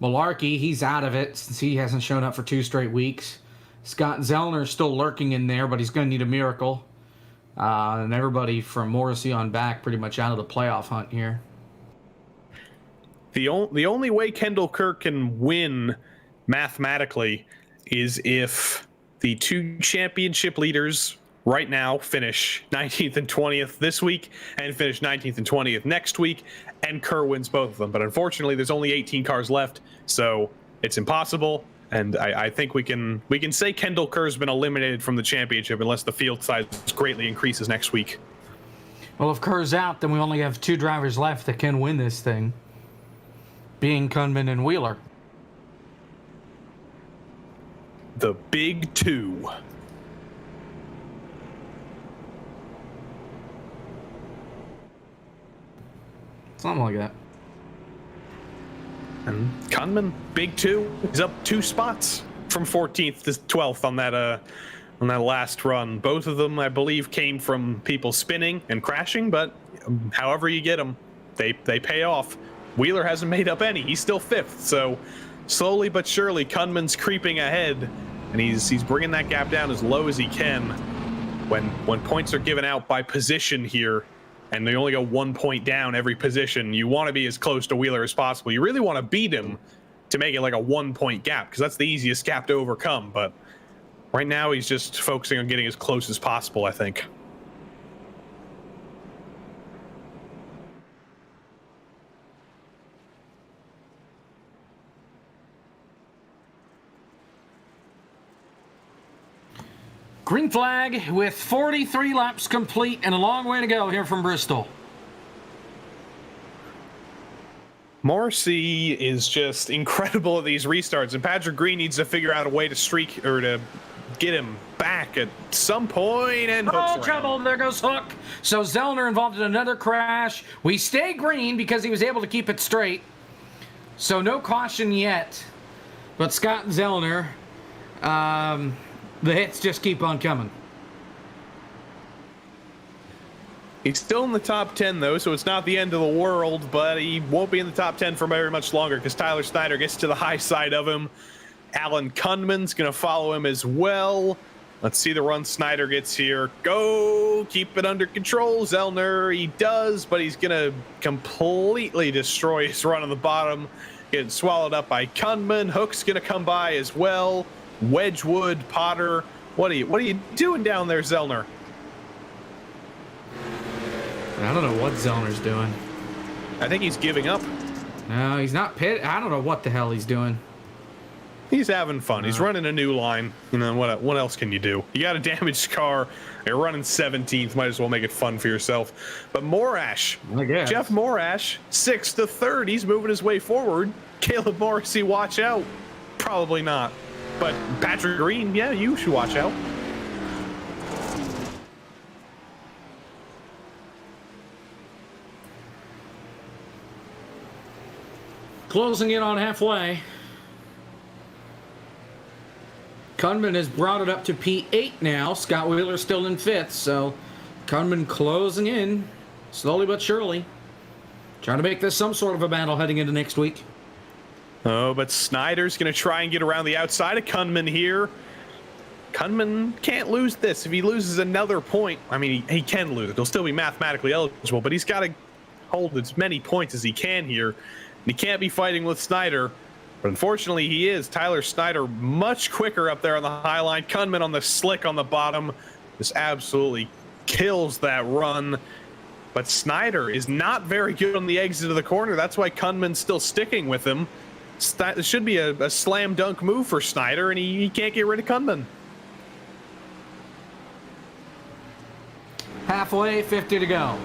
Malarkey, he's out of it since he hasn't shown up for 2 straight weeks. Scott Zellner is still lurking in there, but he's going to need a miracle. And everybody from Morrissey on back pretty much out of the playoff hunt here. The only way Kendall Kerr can win mathematically is if the 2 championship leaders right now finish 19th and 20th this week and finish 19th and 20th next week, and Kerr wins both of them. But unfortunately, there's only 18 cars left, so it's impossible. And I think we can say Kendall Kerr's been eliminated from the championship unless the field size greatly increases next week. Well, if Kerr's out, then we only have 2 drivers left that can win this thing, being Kunman and Wheeler. The big 2. Something like that. And Kunman, big 2. He's up 2 spots from 14th to 12th on that last run. Both of them, I believe, came from people spinning and crashing, but however you get them, they pay off. Wheeler hasn't made up any. He's still 5th, so slowly but surely, Kunman's creeping ahead, and he's bringing that gap down as low as he can. When points are given out by position here, and they only go 1 point down every position, you want to be as close to Wheeler as possible. You really want to beat him to make it like a 1 point gap, because that's the easiest gap to overcome. But right now, he's just focusing on getting as close as possible, I think. Green flag with 43 laps complete and a long way to go here from Bristol. Morrissey is just incredible at these restarts, and Patrick Green needs to figure out a way to streak or to get him back at some point. And oh, trouble! There goes Hook. So Zellner involved in another crash. We stay green because he was able to keep it straight. So no caution yet. But Scott Zellner, the hits just keep on coming. He's still in the top 10, though, so it's not the end of the world, but he won't be in the top 10 for very much longer because Tyler Snyder gets to the high side of him. Alan Kunman's going to follow him as well. Let's see the run Snyder gets here. Go! Keep it under control, Zellner. He does, but he's going to completely destroy his run on the bottom. Getting swallowed up by Kunman. Hook's going to come by as well. Wedgwood, Potter. What are you doing down there, Zellner? I don't know what Zellner's doing. I think he's giving up. No, he's not pit. I don't know what the hell he's doing. He's having fun. He's running a new line. You know, what else can you do? You got a damaged car. You're running 17th. Might as well make it fun for yourself. But Morash, Jeff Morash, 6th to 3rd. He's moving his way forward. Caleb Morrissey, watch out. Probably not. But Patrick Green, yeah, you should watch out. Closing in on halfway. Kunman has brought it up to P8 now. Scott Wheeler still in 5th, so Kunman closing in slowly but surely. Trying to make this some sort of a battle heading into next week. Oh, but Snyder's going to try and get around the outside of Kunman here. Kunman can't lose this. If he loses another point, I mean, he can lose it. He'll still be mathematically eligible, but he's got to hold as many points as he can here. And he can't be fighting with Snyder. But unfortunately, he is. Tyler Snyder much quicker up there on the high line. Kunman on the slick on the bottom. Just absolutely kills that run. But Snyder is not very good on the exit of the corner. That's why Kunman's still sticking with him. It should be a slam dunk move for Snyder, and he can't get rid of Kunman. Halfway, 50 to go.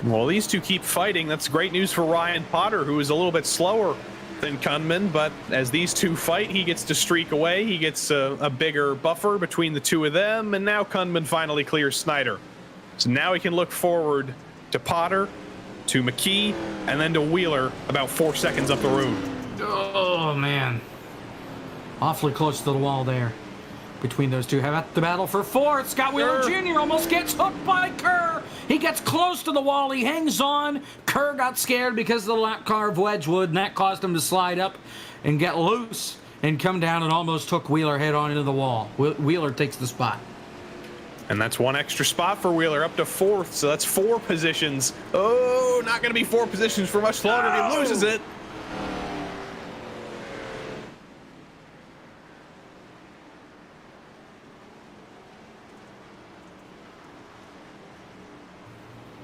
Well, these two keep fighting. That's great news for Ryan Potter, who is a little bit slower than Kunman. But as these two fight, he gets to streak away. He gets a bigger buffer between the two of them. And now Kunman finally clears Snyder. So now he can look forward to Potter, to McKee, and then to Wheeler about 4 seconds up the road. Oh, man. Awfully close to the wall there. Between those two, have at the battle for 4th. Scott Wheeler Jr. almost gets hooked by Kerr. He gets close to the wall. He hangs on. Kerr got scared because of the lap car of Wedgwood, and that caused him to slide up and get loose and come down and almost took Wheeler head on into the wall. Wheeler takes the spot. And that's one extra spot for Wheeler, up to 4th. So that's 4 positions. Oh, not going to be 4 positions for much longer. No. He loses it.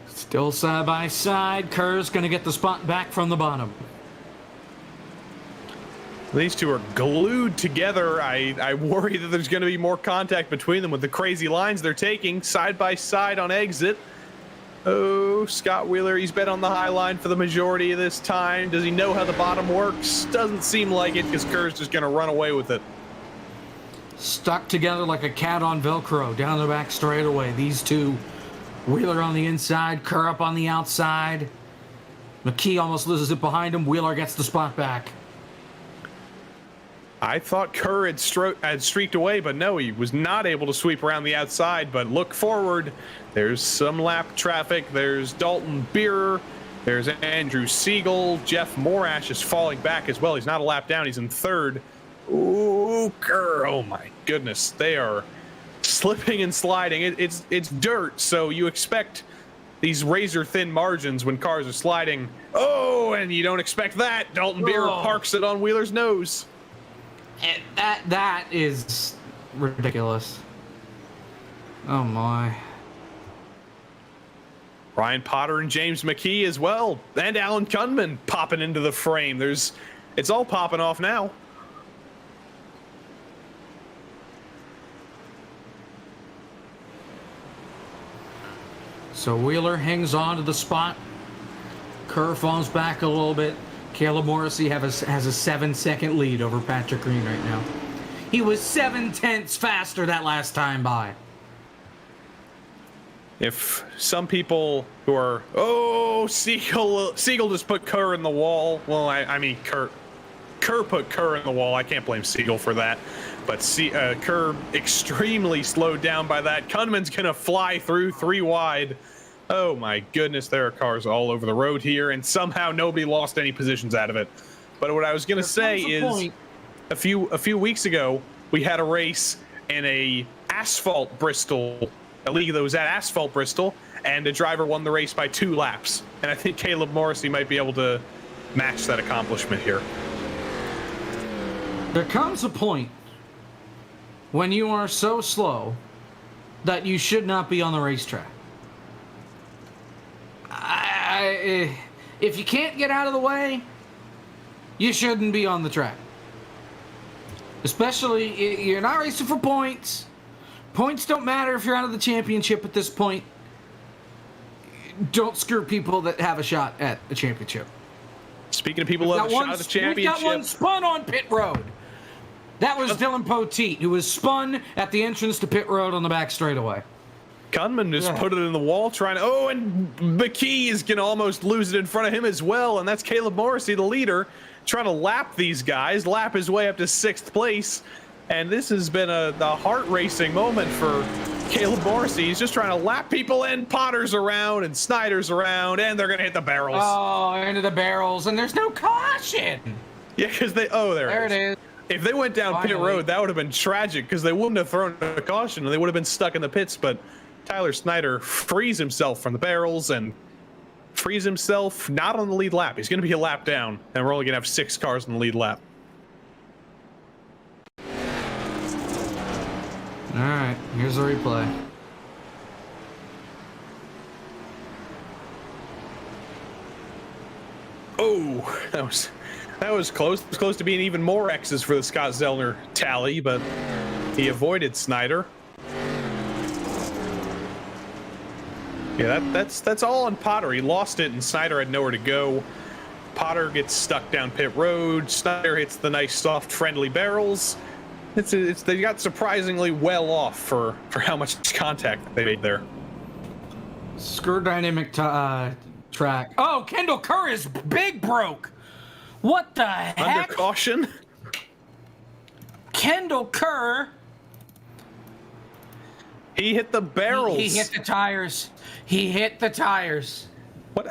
Still side by side. Kerr's going to get the spot back from the bottom. These two are glued together. I worry that there's going to be more contact between them with the crazy lines they're taking side by side on exit. Oh, Scott Wheeler, he's been on the high line for the majority of this time. Does he know how the bottom works? Doesn't seem like it because Kerr's just going to run away with it. Stuck together like a cat on Velcro down the back straightaway. These two. Wheeler on the inside, Kerr up on the outside. McKee almost loses it behind him. Wheeler gets the spot back. I thought Kerr had streaked away, but no, he was not able to sweep around the outside. But look forward. There's some lap traffic. There's Dalton Beerer. There's Andrew Siegel. Jeff Morash is falling back as well. He's not a lap down. He's in 3rd. Ooh, Kerr. Oh, my goodness. They are slipping and sliding. It's dirt, so you expect these razor thin margins when cars are sliding. Oh, and you don't expect that. Dalton Beer parks it on Wheeler's nose. That is ridiculous. Oh my. Ryan Potter and James McKee as well, and Alan Kunman popping into the frame. It's all popping off now. So Wheeler hangs on to the spot. Kerr falls back a little bit. Caleb Morrissey has a 7-second lead over Patrick Green right now. He was 7/10 faster that last time by. if some people who are, oh, Siegel just put Kerr in the wall. Well, I mean, Kerr put Kerr in the wall. I can't blame Siegel for that. But Kerr extremely slowed down by that. Kunman's going to fly through 3 wide. Oh, my goodness. There are cars all over the road here, and somehow nobody lost any positions out of it. But what I was going to say is a few weeks ago, we had a race in a asphalt Bristol, a league that was at asphalt Bristol, and a driver won the race by 2 laps. And I think Caleb Morrissey might be able to match that accomplishment here. There comes a point when you are so slow that you should not be on the racetrack. If you can't get out of the way, you shouldn't be on the track. Especially, you're not racing for points. Points don't matter if you're out of the championship at this point. Don't screw people that have a shot at the championship. Speaking of people who have a shot at the championship, we've got one spun on pit road. That was Dylan Poteet, who was spun at the entrance to pit road on the back straightaway. Kunman just put it in the wall trying to... Oh, and McKee is going to almost lose it in front of him as well, and that's Caleb Morrissey, the leader, trying to lap these guys, lap his way up to 6th place. And this has been a heart-racing moment for Caleb Morrissey. He's just trying to lap people in. Potter's around and Snyder's around, and they're going to hit the barrels. Oh, into the barrels, and there's no caution. Yeah, because they... Oh, there it is. If they went down pit road, that would have been tragic because they wouldn't have thrown a caution and they would have been stuck in the pits. But Tyler Snyder frees himself from the barrels and frees himself not on the lead lap. He's going to be a lap down, and we're only going to have 6 cars in the lead lap. All right, here's the replay. Oh, that was close. It was close to being even more X's for the Scott Zellner tally, but he avoided Snyder. Yeah, that's all on Potter. He lost it, and Snyder had nowhere to go. Potter gets stuck down pit road. Snyder hits the nice, soft, friendly barrels. They got surprisingly well off for how much contact they made there. Screw dynamic track. Oh, Kendall Kerr is big broke. What the heck? Under caution. Kendall Kerr. He hit the barrels. He hit the tires. He hit the tires. What?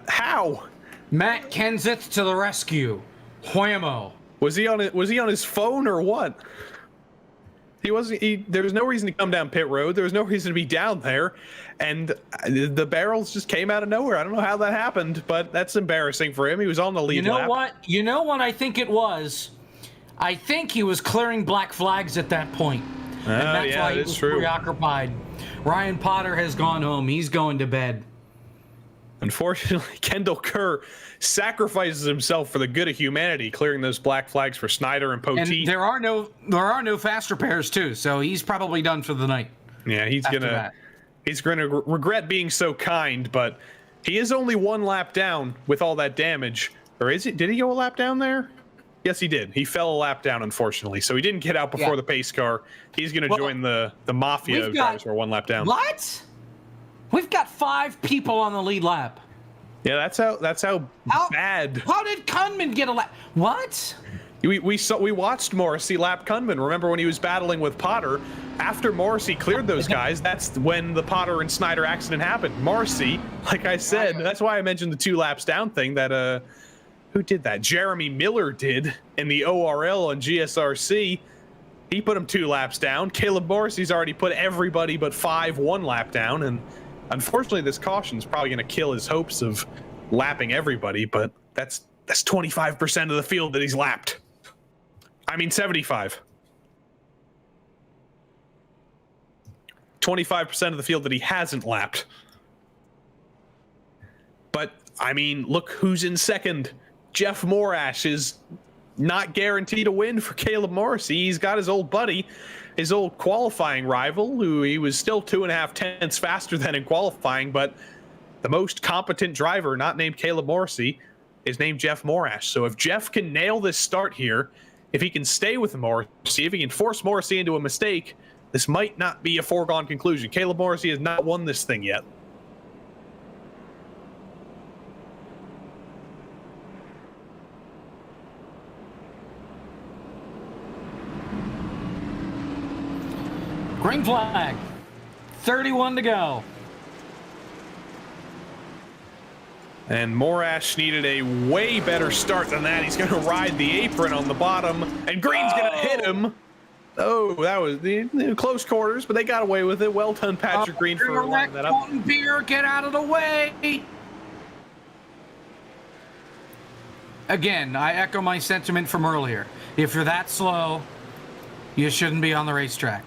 How? Matt Kenseth to the rescue. Whammo. Was he on his phone or what? He wasn't. There was no reason to come down pit road. There was no reason to be down there, and the barrels just came out of nowhere. I don't know how that happened, but that's embarrassing for him. He was on the lead lap. You know what I think it was? I think he was clearing black flags at that point. And that's why he was preoccupied. Ryan Potter has gone home. He's going to bed. Unfortunately, Kendall Kerr sacrifices himself for the good of humanity, clearing those black flags for Snyder and Poteet. And there are no fast repairs too, so he's probably done for the night. Yeah, he's gonna regret being so kind, but he is only 1 lap down with all that damage. Or is it? Did he go a lap down there? Yes, he did. He fell a lap down, unfortunately, so he didn't get out before the pace car. He's gonna join the mafia guys who are 1 lap down. What? We've got 5 people on the lead lap. Yeah, that's how bad. How did Kunman get a lap? What? We watched Morrissey lap Kunman. Remember when he was battling with Potter? After Morrissey cleared those guys, that's when the Potter and Snyder accident happened. Morrissey, like I said, that's why I mentioned the 2 laps down thing. That who did that? Jeremy Miller did in the ORL on GSRC. He put him 2 laps down. Caleb Morrissey's already put everybody but 5 1 lap down, and unfortunately, this caution is probably going to kill his hopes of lapping everybody, but that's 25% of the field that he's lapped. I mean, 75. 25% of the field that he hasn't lapped. But, I mean, look who's in second. Jeff Morash is not guaranteed a win for Caleb Morrissey. He's got his old buddy, his old qualifying rival, who he was still 2.5 tenths faster than in qualifying, but the most competent driver, not named Caleb Morrissey, is named Jeff Morash. So if Jeff can nail this start here, if he can stay with Morrissey, if he can force Morrissey into a mistake, this might not be a foregone conclusion. Caleb Morrissey has not won this thing yet. Green flag. 31 to go. And Morash needed a way better start than that. He's going to ride the apron on the bottom, and Green's going to hit him. Oh, that was the close quarters, but they got away with it. Well done, Patrick Green, for lining that up. Beer, get out of the way. Again, I echo my sentiment from earlier. If you're that slow, you shouldn't be on the racetrack.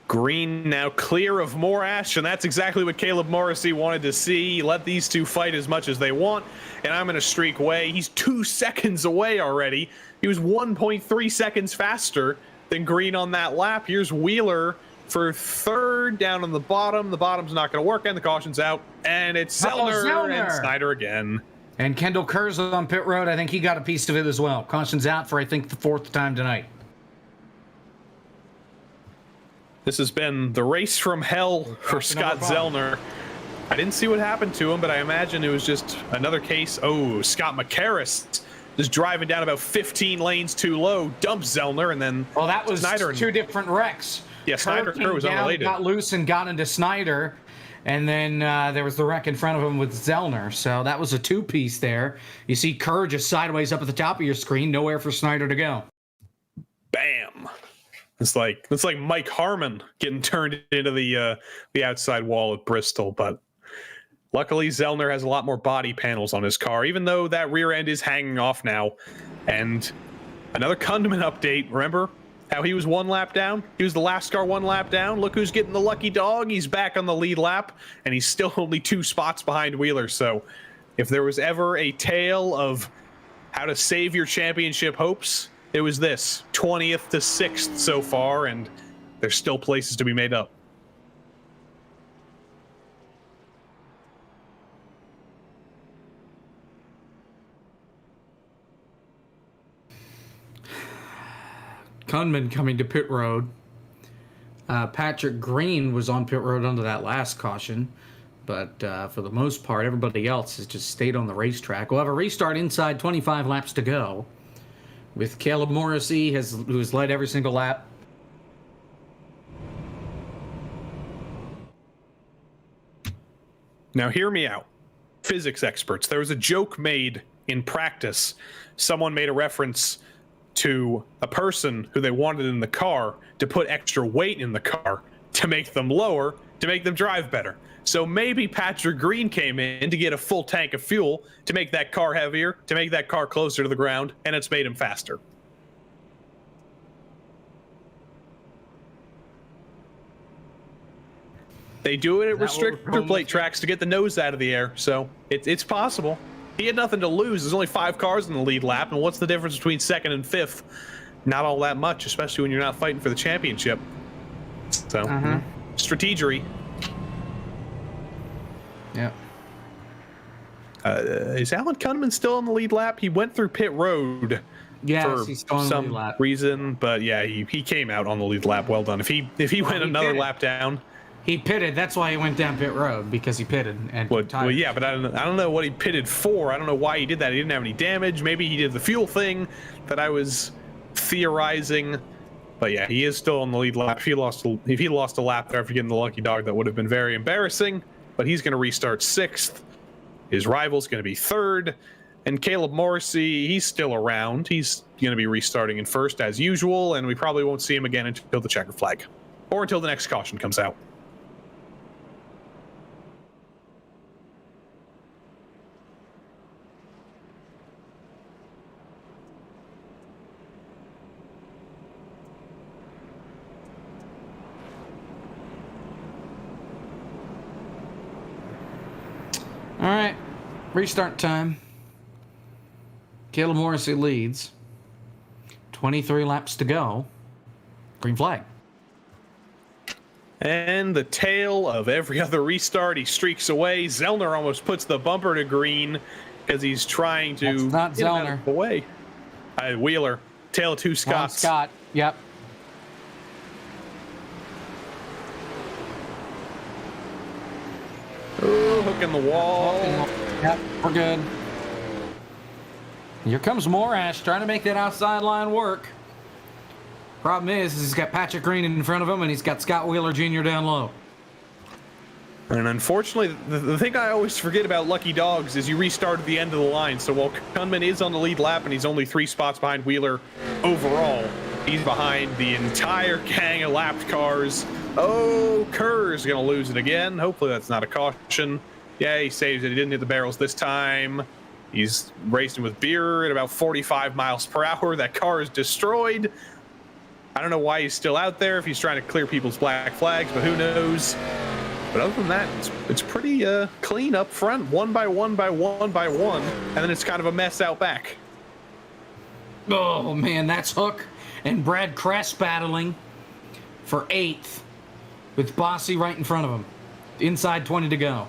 Green now clear of Morash, and that's exactly what Caleb Morrissey wanted to see. Let these two fight as much as they want, and I'm going to streak away. He's 2 seconds away already. He was 1.3 seconds faster than Green on that lap. Here's Wheeler for third down on the bottom. The bottom's not going to work, and the caution's out. And it's Zellner and Snyder again. And Kendall Kerr's on pit road. I think he got a piece of it as well. Caution's out for, I think, the 4th time tonight. This has been the race from hell for Scott Zellner. I didn't see what happened to him, but I imagine it was just another case. Oh, Scott McCarris just driving down about 15 lanes too low, dumps Zellner, and then well, that was Snyder. 2 different wrecks. Yeah, Snyder was unrelated. Got loose and got into Snyder, and then there was the wreck in front of him with Zellner. So that was a 2-piece there. You see Kerr just sideways up at the top of your screen, nowhere for Snyder to go. Bam. It's like Mike Harmon getting turned into the outside wall at Bristol, but luckily Zellner has a lot more body panels on his car, even though that rear end is hanging off now. And another Kundeman update. Remember how he was 1 lap down? He was the last car 1 lap down. Look who's getting the lucky dog. He's back on the lead lap, and he's still only 2 spots behind Wheeler. So if there was ever a tale of how to save your championship hopes, it was this, 20th to 6th so far, and there's still places to be made up. Kundeman coming to pit road. Patrick Green was on pit road under that last caution, but for the most part, everybody else has just stayed on the racetrack. We'll have a restart inside 25 laps to go, with Caleb Morrissey, who has led every single lap. Now hear me out. Physics experts, there was a joke made in practice. Someone made a reference to a person who they wanted in the car to put extra weight in the car to make them lower, to make them drive better. So maybe Patrick Green came in to get a full tank of fuel to make that car heavier, to make that car closer to the ground, and it's made him faster. They do it at restrictor plate tracks to get the nose out of the air, so it's possible. He had nothing to lose. There's only 5 cars in the lead lap, and what's the difference between 2nd and 5th? Not all that much, especially when you're not fighting for the championship. So, strategery. Yeah. Is Alan Kundeman still on the lead lap? He went through pit road for some reason, but yeah, he came out on the lead lap. Well done. If he went another lap down, he pitted. That's why he went down pit road, because he pitted and well, yeah, but I don't know what he pitted for. I don't know why he did that. He didn't have any damage. Maybe he did the fuel thing that I was theorizing. But yeah, he is still on the lead lap. If he lost a lap there after getting the lucky dog, that would have been very embarrassing. But he's going to restart 6th. His rival's going to be 3rd. And Caleb Morrissey, he's still around. He's going to be restarting in 1st as usual, and we probably won't see him again until the checker flag. Or until the next caution comes out. All right, restart time. Caleb Morrissey leads. 23 laps to go. Green flag. And the tail of every other restart, he streaks away. Zellner almost puts the bumper to Green because he's trying to That's not get him out Zellner. of the way. Wheeler, tail of 2 Scotts. Scott. Yep. Oh, hook in the wall. Yep, we're good. Here comes Morash trying to make that outside line work. Problem is he's got Patrick Green in front of him, and he's got Scott Wheeler Jr. down low. And unfortunately, the thing I always forget about Lucky Dogs is you restart at the end of the line. So while Kunman is on the lead lap and he's only 3 spots behind Wheeler overall, he's behind the entire gang of lapped cars. Oh, Kerr's going to lose it again. Hopefully that's not a caution. Yeah, he saves it. He didn't hit the barrels this time. He's racing with Beer at about 45 miles per hour. That car is destroyed. I don't know why he's still out there if he's trying to clear people's black flags, but who knows? But other than that, it's pretty clean up front, one by one by one by one, and then it's kind of a mess out back. Oh, man, that's Hook and Brad Kress battling for 8th with Bossy right in front of him. Inside 20 to go.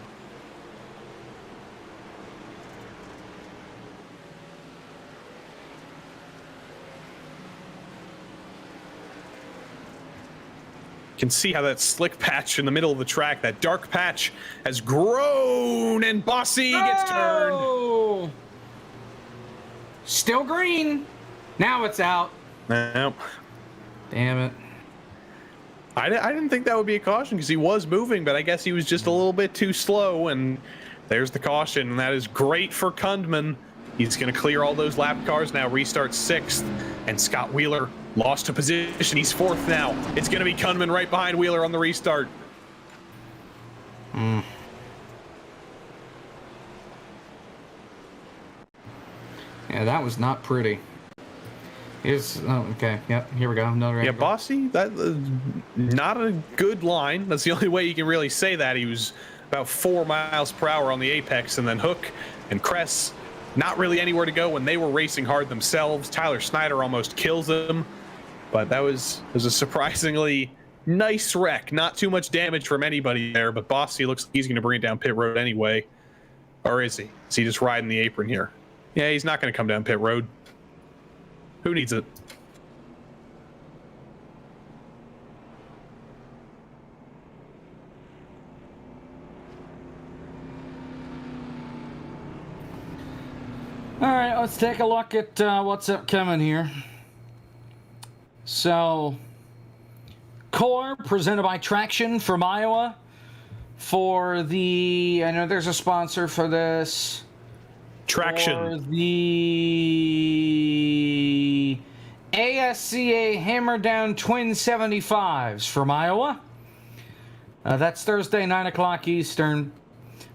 Can see how that slick patch in the middle of the track, that dark patch, has grown, and Bossy gets turned. Still green. Now it's out. Nope. Damn it. I didn't think that would be a caution because he was moving, but I guess he was just a little bit too slow, and there's the caution, and that is great for Kundman. He's going to clear all those lap cars now, restart 6th, and Scott Wheeler lost a position. He's 4th now. It's going to be Kunman right behind Wheeler on the restart. Yeah, that was not pretty. Okay. Yep. Here we go. Another Yeah, angle. Bossy, that not a good line. That's the only way you can really say that. He was about 4 miles per hour on the apex, and then Hook and Kress not really anywhere to go when they were racing hard themselves. Tyler Snyder almost kills them. But that was a surprisingly nice wreck. Not too much damage from anybody there, but Bossy looks like he's going to bring it down pit road anyway. Or is he? Is he just riding the apron here? Yeah, he's not going to come down pit road. Who needs it? All right, let's take a look at what's upcoming here. So, Core presented by Traction from Iowa for the, I know there's a sponsor for this. Traction. For the ASCA Hammer Down Twin 75s from Iowa. That's Thursday, 9 o'clock Eastern.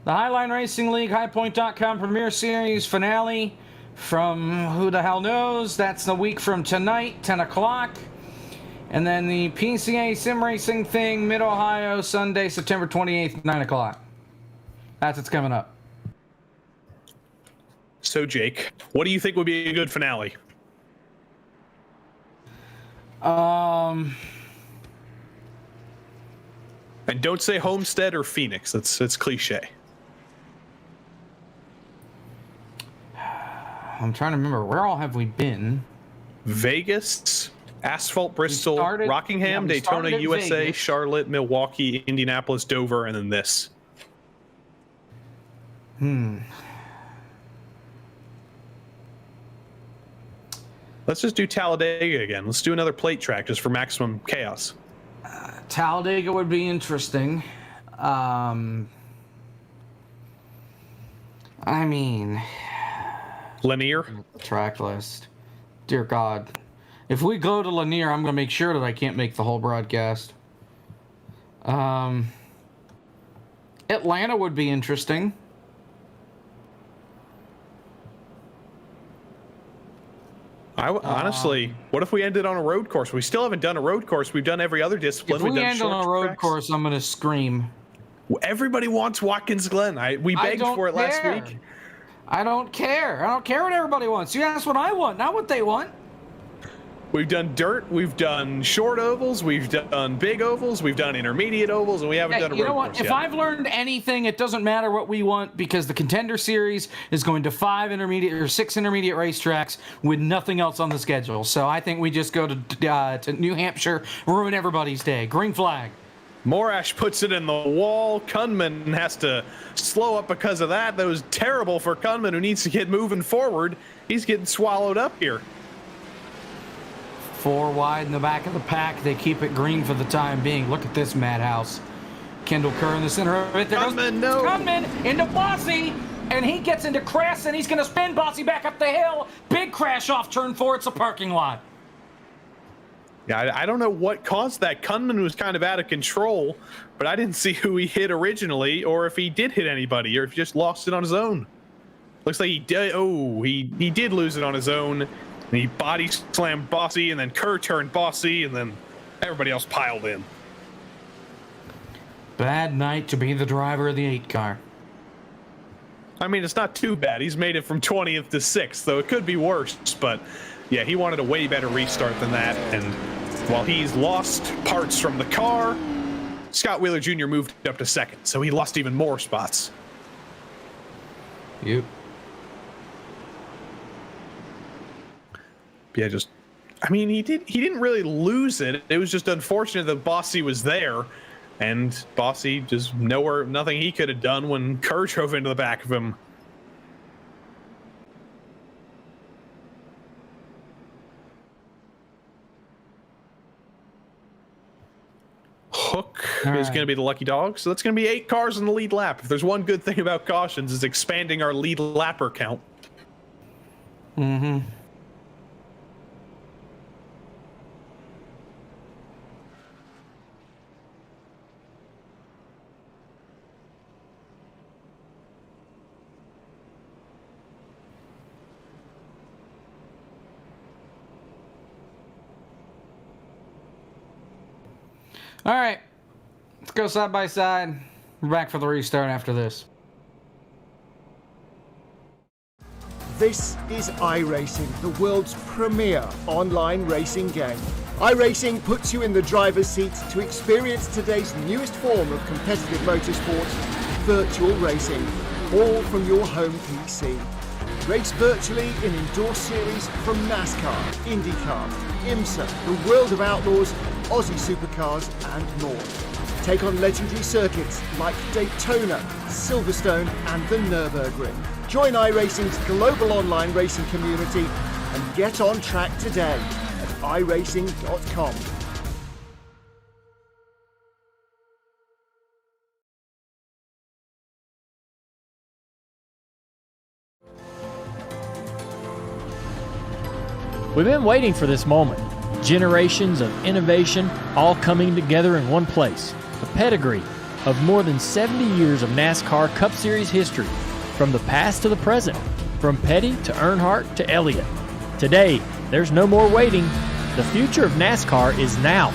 The Highline Racing League HighPoint.com Premier Series finale from who the hell knows. That's the week from tonight, 10 o'clock. And then the PCA Sim Racing thing, Mid-Ohio, Sunday, September 28th, 9 o'clock. That's what's coming up. So, Jake, what do you think would be a good finale? And don't say Homestead or Phoenix. It's cliche. I'm trying to remember. Where all have we been? Vegas, Asphalt, Bristol, started- Rockingham, yeah, we Daytona, started at USA, Vegas. Charlotte, Milwaukee, Indianapolis, Dover, and then this. Let's just do Talladega again. Let's do another plate track just for maximum chaos. Talladega would be interesting. I mean, Lanier. track list. Dear God. If we go to Lanier, I'm going to make sure that I can't make the whole broadcast. Atlanta would be interesting. Honestly, what if we ended on a road course? We still haven't done a road course. We've done every other discipline. If We've we done end short on a road tracks. course, I'm going to scream. Everybody wants Watkins Glen. We begged for it last week. I don't care. I don't care what everybody wants. You ask what I want, not what they want. We've done dirt, we've done short ovals, we've done big ovals, we've done intermediate ovals, and we haven't done a road you know what? course If yet. I've learned anything, it doesn't matter what we want, because the Contender Series is going to 6 intermediate racetracks with nothing else on the schedule. So I think we just go to New Hampshire, ruin everybody's day. Green flag. Morash puts it in the wall. Kunman has to slow up because of that. That was terrible for Kunman, who needs to get moving forward. He's getting swallowed up here. 4 wide in the back of the pack. They keep it green for the time being. Look at this madhouse. Kendall Kerr in the center of it. There Kunman, goes Kunman into Bossy, and he gets into Cress, and he's going to spin Bossy back up the hill. Big crash off turn 4. It's a parking lot. Yeah, I don't know what caused that. Kunman was kind of out of control, but I didn't see who he hit originally, or if he did hit anybody, or if he just lost it on his own. Looks like he did. Oh, he did lose it on his own. And he body slammed Bossy, and then Kerr turned Bossy, and then everybody else piled in. Bad night to be the driver of the 8 car. I mean, it's not too bad. He's made it from 20th to 6th, though it could be worse. But yeah, he wanted a way better restart than that. And while he's lost parts from the car, Scott Wheeler Jr. moved up to 2nd, so he lost even more spots. Yep. Yeah, I mean, he didn't really lose it. It was just unfortunate that Bossy was there, and Bossy just nothing he could have done when Kerr drove into the back of him. Hook is going to be the lucky dog, so that's going to be 8 cars in the lead lap. If there's one good thing about cautions, is expanding our lead lapper count. Mm-hmm. All right, let's go side by side. We're back for the restart after this. This is iRacing, the world's premier online racing game. iRacing puts you in the driver's seat to experience today's newest form of competitive motorsport, virtual racing, all from your home PC. Race virtually in indoor series from NASCAR, IndyCar, IMSA, the World of Outlaws, Aussie Supercars and more. Take on legendary circuits like Daytona, Silverstone and the Nürburgring. Join iRacing's global online racing community and get on track today at iRacing.com. We've been waiting for this moment. Generations of innovation all coming together in one place. A pedigree of more than 70 years of NASCAR Cup Series history, from the past to the present, from Petty to Earnhardt to Elliott. Today, there's no more waiting. The future of NASCAR is now.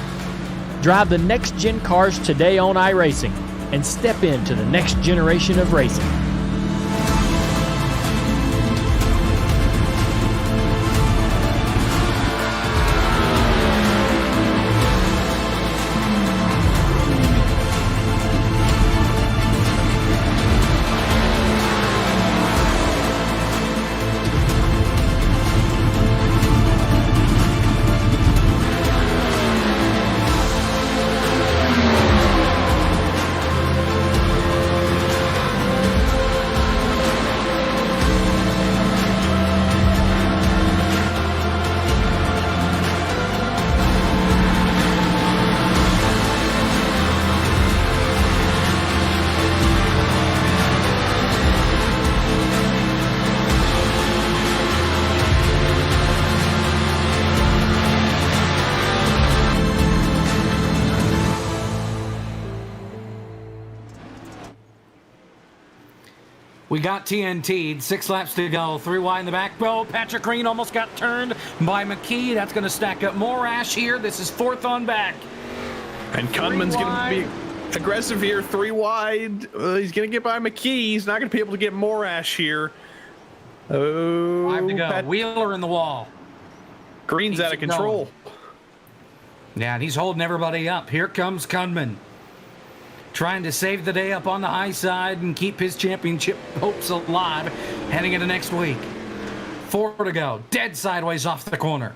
Drive the next-gen cars today on iRacing and step into the next generation of racing. We got TNT'd. 6 laps to go. 3 wide in the back. Oh, Patrick Green almost got turned by McKee. That's going to stack up more ash here. This is 4th on back. And Kunman's going to be aggressive here. 3 wide. He's going to get by McKee. He's not going to be able to get more ash here. Oh, 5 to go. Wheeler in the wall. Green's out of control. Yeah, and he's holding everybody up. Here comes Kunman, trying to save the day up on the high side and keep his championship hopes alive heading into next week. 4 to go. Dead sideways off the corner.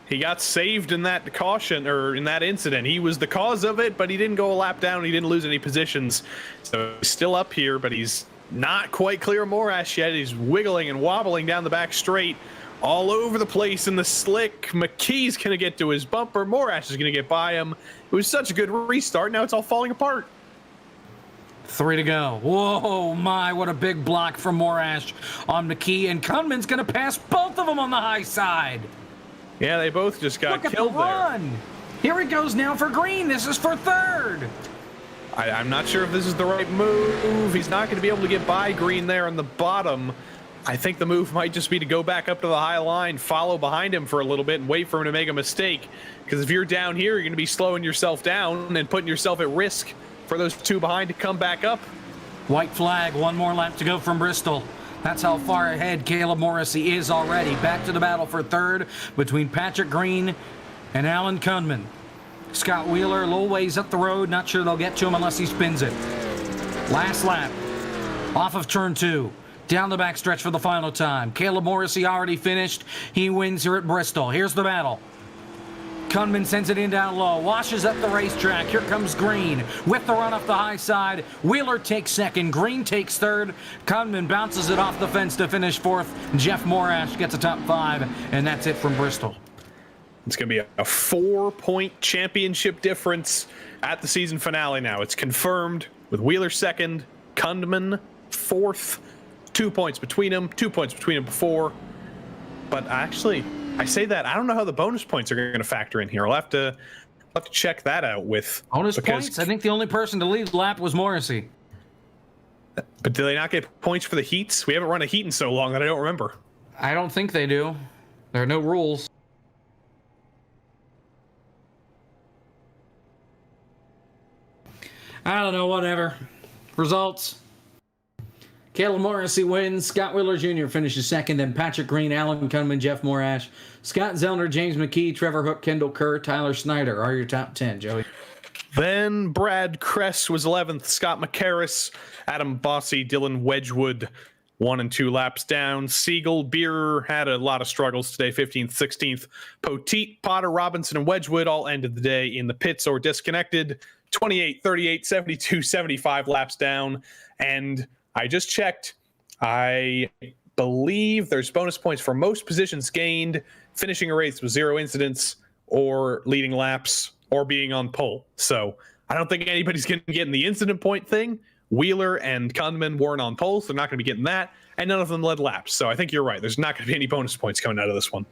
He got saved in that caution, or in that incident. He was the cause of it, but he didn't go a lap down. He didn't lose any positions. So he's still up here, but he's not quite clear of Morash yet. He's wiggling and wobbling down the back straight, all over the place in the slick. McKee's going to get to his bumper. Morash is going to get by him. It was such a good restart. Now it's all falling apart. 3 to go. Whoa, my, what a big block from Morash on McKee. And Kunman's going to pass both of them on the high side. Yeah, they both just got killed there. Here he goes now for Green. This is for 3rd. I'm not sure if this is the right move. He's not going to be able to get by Green there on the bottom. I think the move might just be to go back up to the high line, follow behind him for a little bit, and wait for him to make a mistake. Because if you're down here, you're going to be slowing yourself down and putting yourself at risk for those 2 behind to come back up. White flag, 1 more lap to go from Bristol. That's how far ahead Caleb Morrissey is already. Back to the battle for 3rd between Patrick Green and Alan Kunman. Scott Wheeler a little ways up the road. Not sure they'll get to him unless he spins it. Last lap. Off of turn 2. Down the backstretch for the final time. Caleb Morrissey already finished. He wins here at Bristol. Here's the battle. Kunman sends it in down low, washes up the racetrack. Here comes Green with the run off the high side. Wheeler takes 2nd. Green takes 3rd. Kunman bounces it off the fence to finish 4th. Jeff Morash gets a top 5, and that's it from Bristol. It's going to be a 4-point championship difference at the season finale now. It's confirmed with Wheeler 2nd, Kunman 4th. 2 points between them, 2 points between them before. But actually, I say that, I don't know how the bonus points are going to factor in here. I'll have to check that out with bonus points. I think the only person to lead the lap was Morrissey. But do they not get points for the heats? We haven't run a heat in so long that I don't remember. I don't think they do. There are no rules. I don't know, whatever. Results. Caleb Morrissey wins. Scott Wheeler Jr. finishes 2nd. Then Patrick Green, Alan Kunman, Jeff Morash, Scott Zellner, James McKee, Trevor Hook, Kendall Kerr, Tyler Snyder are your top 10, Joey. Then Brad Kress was 11th. Scott McCarris, Adam Bossy, Dylan Wedgwood, 1 and 2 laps down. Siegel, Beer had a lot of struggles today, 15th, 16th. Poteet, Potter, Robinson, and Wedgwood all ended the day in the pits or disconnected. 28, 38, 72, 75 laps down. And I just checked. I believe there's bonus points for most positions gained, finishing a race with 0 incidents, or leading laps, or being on pole. So I don't think anybody's going to get in the incident point thing. Wheeler and Kunman weren't on pole, so they're not going to be getting that. And none of them led laps. So I think you're right. There's not going to be any bonus points coming out of this one.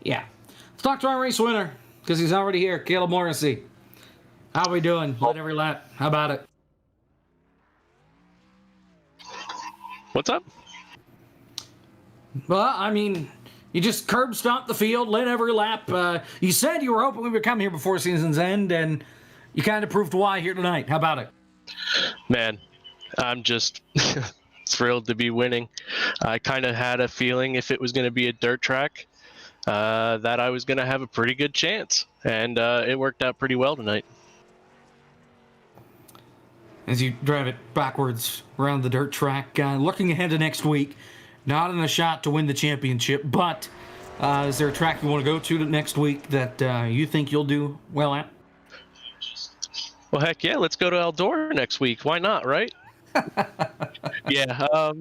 Yeah. Let's talk to our race winner, because he's already here, Caleb Morrissey. How are we doing? Led every lap. How about it? What's up? Well, I mean, you just curb stomped the field, led every lap. You said you were hoping we would come here before season's end, and you kind of proved why here tonight. How about it? Man, I'm just thrilled to be winning. I kind of had a feeling if it was going to be a dirt track, that I was going to have a pretty good chance, and it worked out pretty well tonight. As you drive it backwards around the dirt track, looking ahead to next week, not in a shot to win the championship, but is there a track you want to go to next week that you think you'll do well at? Well, heck yeah, let's go to Eldora next week. Why not, right? Yeah,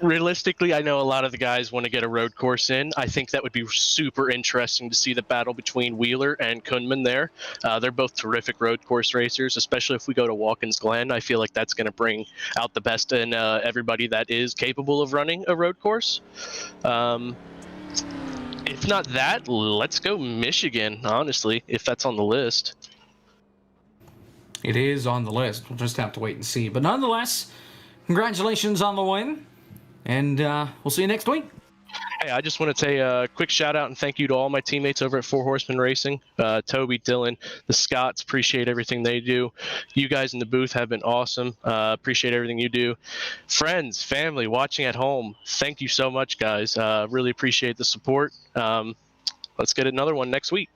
realistically, I know a lot of the guys want to get a road course in. I think that would be super interesting to see the battle between Wheeler and Kunman there. They're both terrific road course racers, especially if we go to Watkins Glen. I feel like that's going to bring out the best in everybody that is capable of running a road course. If not that, let's go Michigan, honestly, if that's on the list. It is on the list. We'll just have to wait and see. But nonetheless, congratulations on the win. And we'll see you next week. Hey, I just want to say a quick shout out and thank you to all my teammates over at Four Horsemen Racing. Toby, Dylan, the Scotts, appreciate everything they do. You guys in the booth have been awesome. Appreciate everything you do. Friends, family, watching at home, thank you so much, guys. Really appreciate the support. let's get another one next week.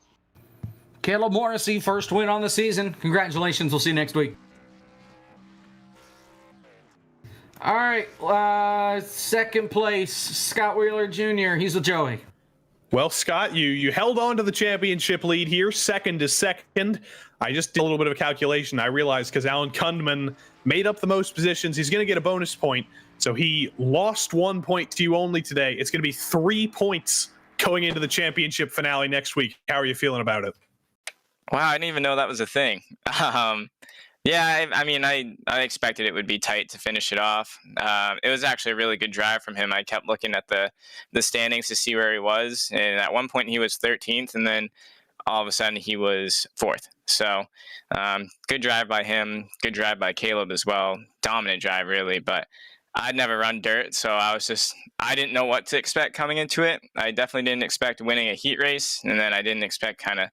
Caleb Morrissey, first win on the season. Congratulations. We'll see you next week. All right. Second place, Scott Wheeler Jr. He's with Joey. Well, Scott, you held on to the championship lead here, second to second. I just did a little bit of a calculation. I realized because Alan Kundman made up the most positions, he's going to get a bonus point. So he lost 1 point to you only today. It's going to be 3 points going into the championship finale next week. How are you feeling about it? Wow, I didn't even know that was a thing. Yeah, I mean, I expected it would be tight to finish it off. It was actually a really good drive from him. I kept looking at the standings to see where he was, and at one point he was 13th, and then all of a sudden he was 4th. So good drive by him, good drive by Caleb as well. Dominant drive, really, but I'd never run dirt, so I didn't know what to expect coming into it. I definitely didn't expect winning a heat race, and then I didn't expect kind of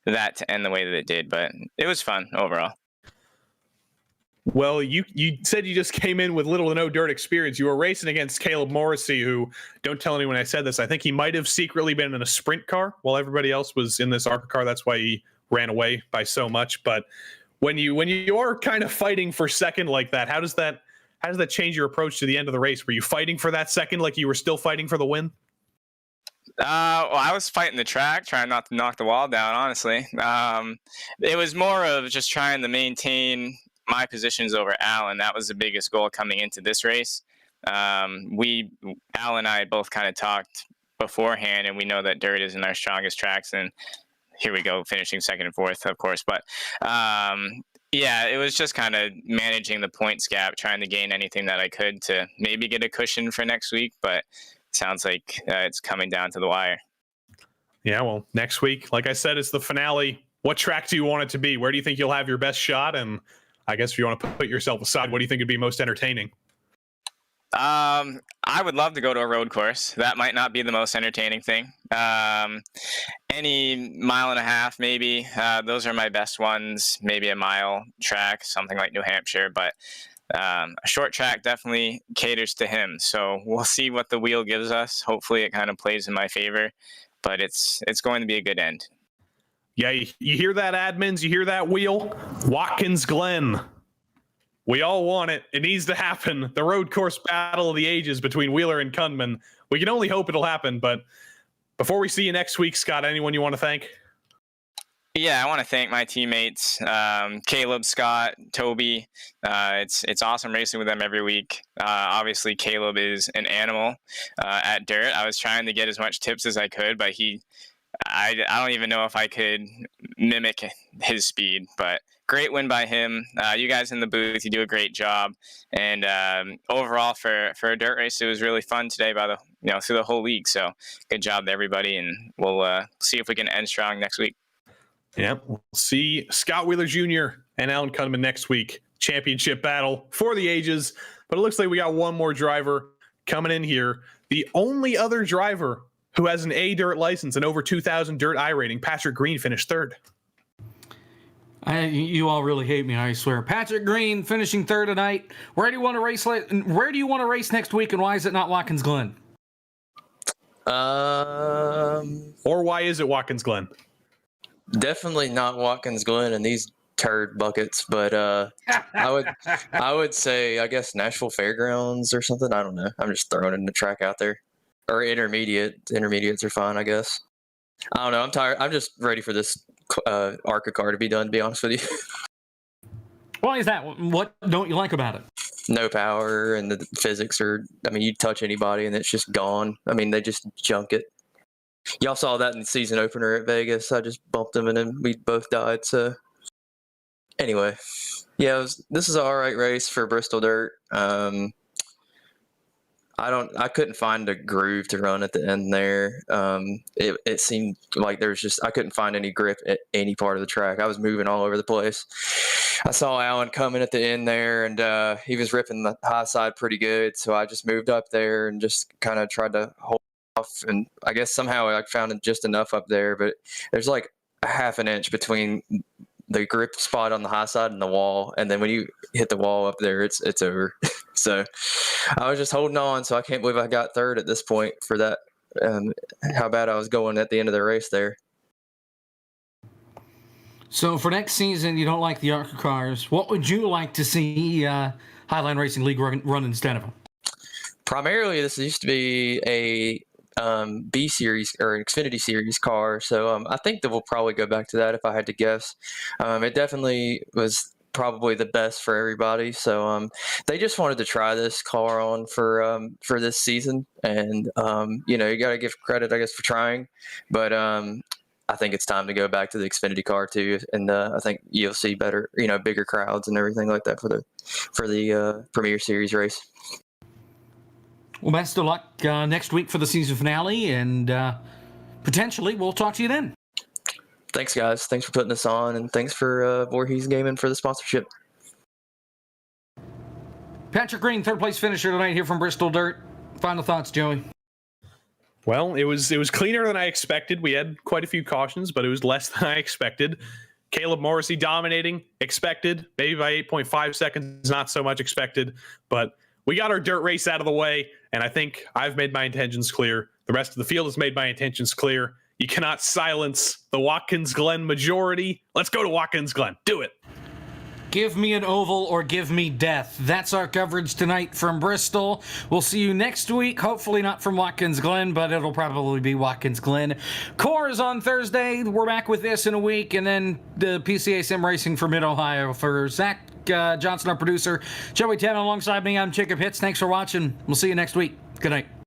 that to end the way that it did, but it was fun overall. Well, you said you just came in with little to no dirt experience. You were racing against Caleb Morrissey, who, don't tell anyone I said this, I think he might have secretly been in a sprint car while everybody else was in this ARCA car. That's why he ran away by so much. But when you are kind of fighting for second like that, how does that change your approach to the end of the race? Were you fighting for that second like you were still fighting for the win? Well, I was fighting the track, trying not to knock the wall down, honestly. It was more of just trying to maintain my positions over Alan. That was the biggest goal coming into this race. Al and I both kind of talked beforehand, and we know that dirt isn't our strongest tracks, and here we go, finishing second and fourth, of course. But yeah, it was just kind of managing the points gap, trying to gain anything that I could to maybe get a cushion for next week, but it sounds like it's coming down to the wire. Yeah, well, next week, like I said, it's the finale. What track do you want it to be? Where do you think you'll have your best shot? And I guess if you want to put yourself aside, what do you think would be most entertaining? I would love to go to a road course. That might not be the most entertaining thing. Any mile and a half, maybe. Those are my best ones. Maybe a mile track, something like New Hampshire. But a short track definitely caters to him. So we'll see what the wheel gives us. Hopefully it kind of plays in my favor. But it's going to be a good end. Yeah, you hear that, admins? You hear that, wheel? Watkins Glen. We all want it. It needs to happen. The road course battle of the ages between Wheeler and Kundman. We can only hope it'll happen. But before we see you next week, Scott, anyone you want to thank? Yeah, I want to thank my teammates, Caleb, Scott, Toby. It's awesome racing with them every week. Obviously, Caleb is an animal at dirt. I was trying to get as much tips as I could, but I don't even know if I could mimic his speed, but great win by him. You guys in the booth, you do a great job. And overall for a dirt race, it was really fun today through the whole league. So good job to everybody, and we'll see if we can end strong next week. Yeah, we'll see Scott Wheeler Jr. and Alan Kundman next week. Championship battle for the ages. But it looks like we got one more driver coming in here. The only other driver who has an A dirt license and over 2,000 dirt I rating, Patrick Green, finished third. You all really hate me, I swear. Patrick Green finishing third tonight. Where do you want to race? Where do you want to race next week, and why is it not Watkins Glen? Or why is it Watkins Glen? Definitely not Watkins Glen and these turd buckets, but I would say, I guess, Nashville Fairgrounds or something. I don't know. I'm just throwing in the track out there. Or intermediates are fine, I guess. I don't know. I'm tired. I'm just ready for this ARCA car to be done, to be honest with you. Why is that? What don't you like about it? No power, and the physics are, you touch anybody and it's just gone. They just junk it. Y'all saw that in the season opener at Vegas. I just bumped them and then we both died. So anyway, yeah, this is an all right race for Bristol Dirt. I couldn't find a groove to run at the end there. It seemed like I couldn't find any grip at any part of the track. I was moving all over the place. I saw Alan coming at the end there, and he was ripping the high side pretty good. So I just moved up there and just kind of tried to hold off. And I guess somehow I found just enough up there, but there's like a half an inch between the grip spot on the high side and the wall, and then when you hit the wall up there, it's over. So I was just holding on. So I can't believe I got third at this point for that how bad I was going at the end of the race there. So for next season, you don't like the ARCA cars. What would you like to see Highline Racing League run instead of them? Primarily, this used to be a B series or an Xfinity series car, so I think that we'll probably go back to that if I had to guess. It definitely was probably the best for everybody, so they just wanted to try this car on for this season, and you got to give credit, I guess, for trying, but I think it's time to go back to the Xfinity car too, and I think you'll see better, bigger crowds and everything like that for the Premier Series race. Well, best of luck next week for the season finale, and potentially we'll talk to you then. Thanks, guys. Thanks for putting this on, and thanks for Voorhees Gaming for the sponsorship. Patrick Green, third place finisher tonight here from Bristol Dirt. Final thoughts, Joey? Well, it was cleaner than I expected. We had quite a few cautions, but it was less than I expected. Caleb Morrissey dominating, expected. Maybe by 8.5 seconds, not so much expected. But we got our dirt race out of the way, and I think I've made my intentions clear. The rest of the field has made my intentions clear. You cannot silence the Watkins Glen majority. Let's go to Watkins Glen. Do it. Give me an oval or give me death. That's our coverage tonight from Bristol. We'll see you next week. Hopefully not from Watkins Glen, but it'll probably be Watkins Glen. Cores on Thursday. We're back with this in a week. And then the PCA Sim Racing for Mid-Ohio. For Zach Johnson, our producer, Joey Tan alongside me, I'm Jacob Hitz. Thanks for watching. We'll see you next week. Good night.